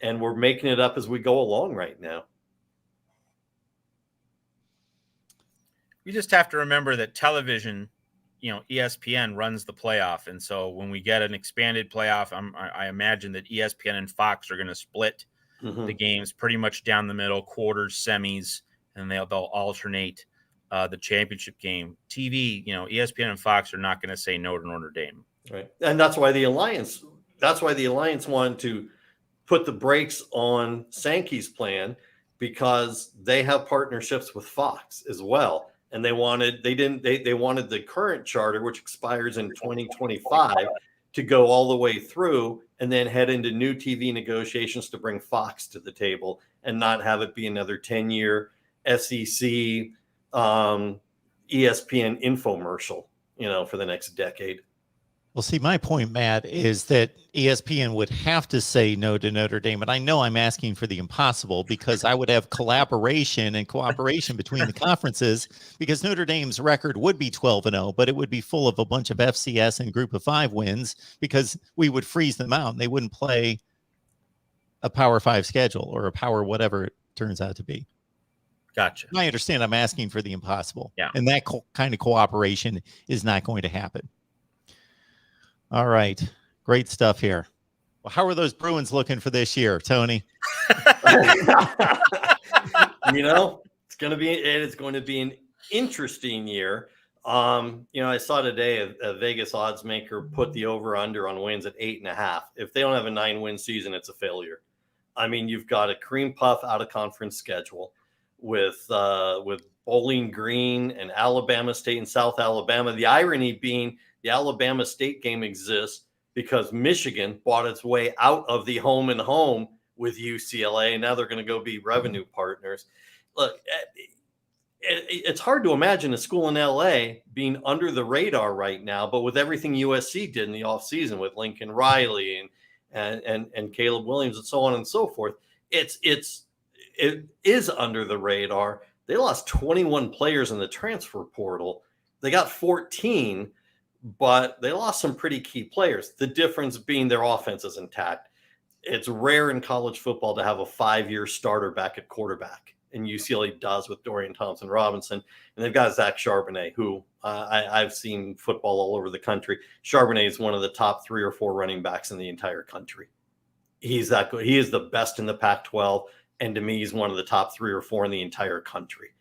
and we're making it up as we go along right now. We just have to remember that television, ESPN runs the playoff. And so when we get an expanded playoff, I imagine that ESPN and Fox are going to split the games pretty much down the middle, quarters, semis, and they'll alternate the championship game. TV, ESPN and Fox are not going to say no to Notre Dame. Right. And that's why the Alliance wanted to put the brakes on Sankey's plan, because they have partnerships with Fox as well. And they wanted the current charter, which expires in 2025, to go all the way through and then head into new TV negotiations to bring Fox to the table and not have it be another 10-year SEC, ESPN infomercial, for the next decade. Well, see, my point, Matt, is that ESPN would have to say no to Notre Dame. And I know I'm asking for the impossible, because I would have collaboration and cooperation between the conferences, because Notre Dame's record would be 12-0, but it would be full of a bunch of FCS and Group of 5 wins, because we would freeze them out and they wouldn't play a Power 5 schedule or a Power whatever it turns out to be. Gotcha. I understand I'm asking for the impossible. Yeah. And that kind of cooperation is not going to happen. All right. Great stuff here. Well, how are those Bruins looking for this year, Tony? It's going to be an interesting year. I saw today a Vegas odds maker put the over under on wins at 8.5. If they don't have a 9-win season, it's a failure. I mean, you've got a cream puff out of conference schedule with Bowling Green and Alabama State and South Alabama. The irony being, the Alabama State game exists because Michigan bought its way out of the home and home with UCLA, and now they're going to go be revenue partners. Look, it's hard to imagine a school in LA being under the radar right now, but with everything USC did in the offseason with Lincoln Riley and Caleb Williams and so on and so forth, it is under the radar. They lost 21 players in the transfer portal. They got 14, but they lost some pretty key players. The difference being their offense is intact. It's rare in college football to have a 5-year starter back at quarterback, and UCLA does with Dorian Thompson-Robinson. And they've got Zach Charbonnet, who I've seen football all over the country. Charbonnet is one of the top 3 or 4 running backs in the entire country. He's that good. He is the best in the Pac-12, and to me, he's one of the top 3 or 4 in the entire country.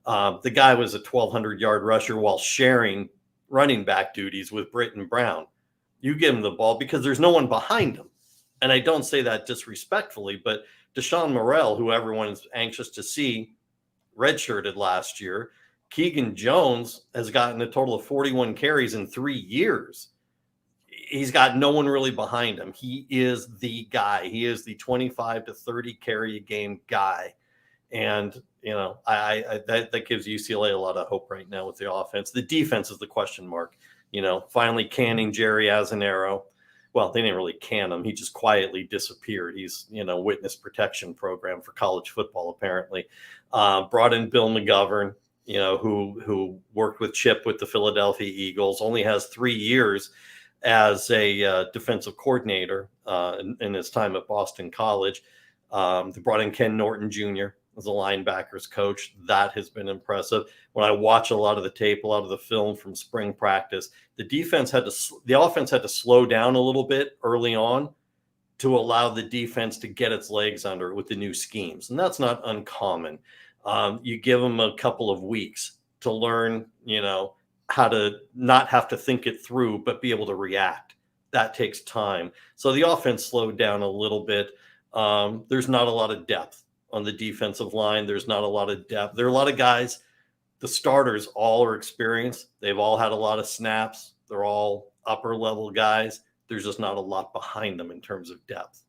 The guy was a 1,200-yard rusher while sharing running back duties with Britton Brown. You give him the ball because there's no one behind him. And I don't say that disrespectfully, but Deshaun Morrell, who everyone's anxious to see, redshirted last year. Keegan Jones has gotten a total of 41 carries in 3 years. He's got no one really behind him. He is the guy. He is the 25 to 30 carry a game guy. And, that gives UCLA a lot of hope right now with the offense. The defense is the question mark. Finally canning Jerry Azanaro. Well, they didn't really can him. He just quietly disappeared. He's, witness protection program for college football, apparently. Brought in Bill McGovern, who worked with Chip with the Philadelphia Eagles, only has 3 years as a defensive coordinator in his time at Boston College. They brought in Ken Norton Jr. as a linebackers coach. That has been impressive. When I watch a lot of the tape, a lot of the film from spring practice, the offense had to slow down a little bit early on to allow the defense to get its legs under it with the new schemes. And that's not uncommon. You give them a couple of weeks to learn, how to not have to think it through, but be able to react. That takes time. So the offense slowed down a little bit. There's not a lot of depth on the defensive line. There's not a lot of depth. There are a lot of guys. The starters all are experienced. They've all had a lot of snaps. They're all upper level guys. There's just not a lot behind them in terms of depth.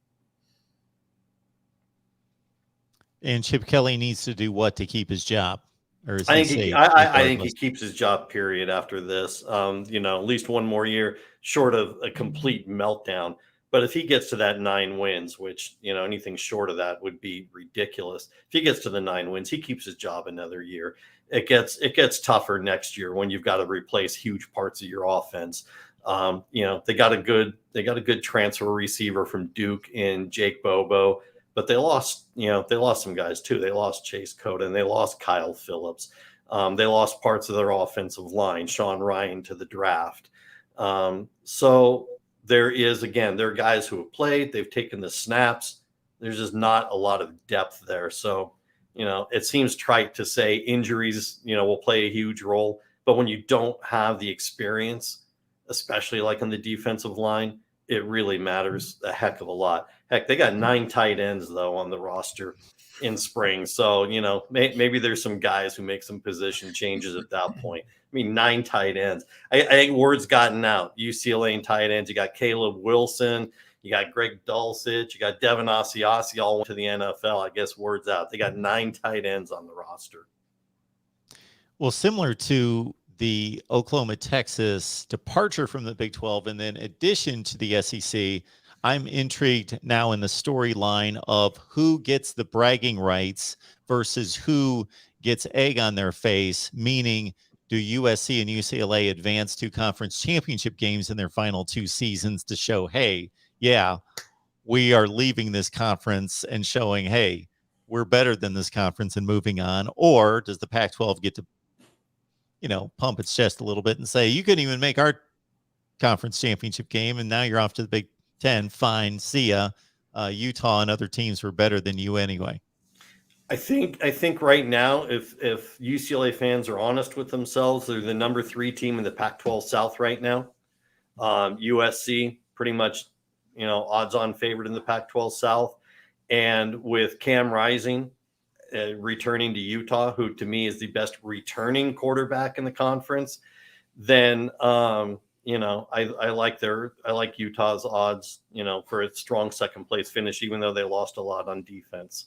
And Chip Kelly needs to do what to keep his job? Or is I he think safe I think he regardless? keeps his job. Period. After this, at least one more year, short of a complete meltdown. But if he gets to that 9 wins, which anything short of that would be ridiculous. If he gets to the 9 wins, he keeps his job another year. It gets tougher next year when you've got to replace huge parts of your offense. They got a good transfer receiver from Duke in Jake Bobo. But they lost some guys too. They lost Chase Cota and they lost Kyle Phillips. They lost parts of their offensive line, Sean Ryan to the draft. So there are guys who have played. They've taken the snaps. There's just not a lot of depth there. So, it seems trite to say injuries, will play a huge role. But when you don't have the experience, especially like on the defensive line, it really matters a heck of a lot. Heck, they got 9 tight ends though on the roster in spring. So, maybe there's some guys who make some position changes at that point. I mean, 9 tight ends. I think word's gotten out. UCLA and tight ends. You got Caleb Wilson. You got Greg Dulcich. You got Devin Asiasi all went to the NFL. I guess word's out. They got 9 tight ends on the roster. Well, similar to the Oklahoma, Texas departure from the Big 12 and then addition to the SEC, I'm intrigued now in the storyline of who gets the bragging rights versus who gets egg on their face, meaning do USC and UCLA advance to conference championship games in their final 2 seasons to show, hey, yeah, we are leaving this conference and showing, hey, we're better than this conference and moving on? Or does the Pac-12 get to pump its chest a little bit and say, you couldn't even make our conference championship game, and now you're off to the Big Ten. Fine, see ya. Utah and other teams were better than you anyway. I think right now, if UCLA fans are honest with themselves, they're the number 3 team in the Pac-12 South right now. USC pretty much, odds-on favorite in the Pac-12 South, and with Cam Rising returning to Utah, who to me is the best returning quarterback in the conference, then I like Utah's odds, for its strong second place finish, even though they lost a lot on defense.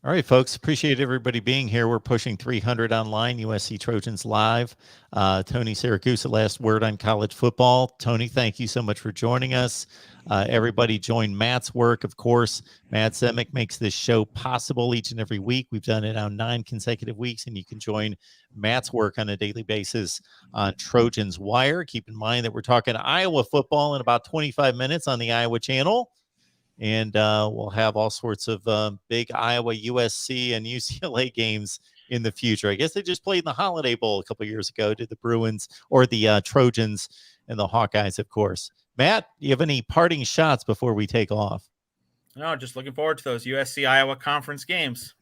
All right, folks. Appreciate everybody being here. We're pushing 300 online, USC Trojans Live. Tony Siragusa, last word on college football. Tony, thank you so much for joining us. Everybody join Matt's work, of course. Matt Zemek makes this show possible each and every week. We've done it on 9 consecutive weeks, and you can join Matt's work on a daily basis on Trojans Wire. Keep in mind that we're talking Iowa football in about 25 minutes on the Iowa channel. And we'll have all sorts of big Iowa, USC, and UCLA games in the future. I guess they just played in the Holiday Bowl a couple of years ago. Did the Bruins or the Trojans and the Hawkeyes, of course. Matt, do you have any parting shots before we take off? No, just looking forward to those USC Iowa conference games.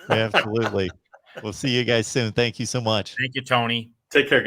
Absolutely. We'll see you guys soon. Thank you so much. Thank you, Tony. Take care, guys.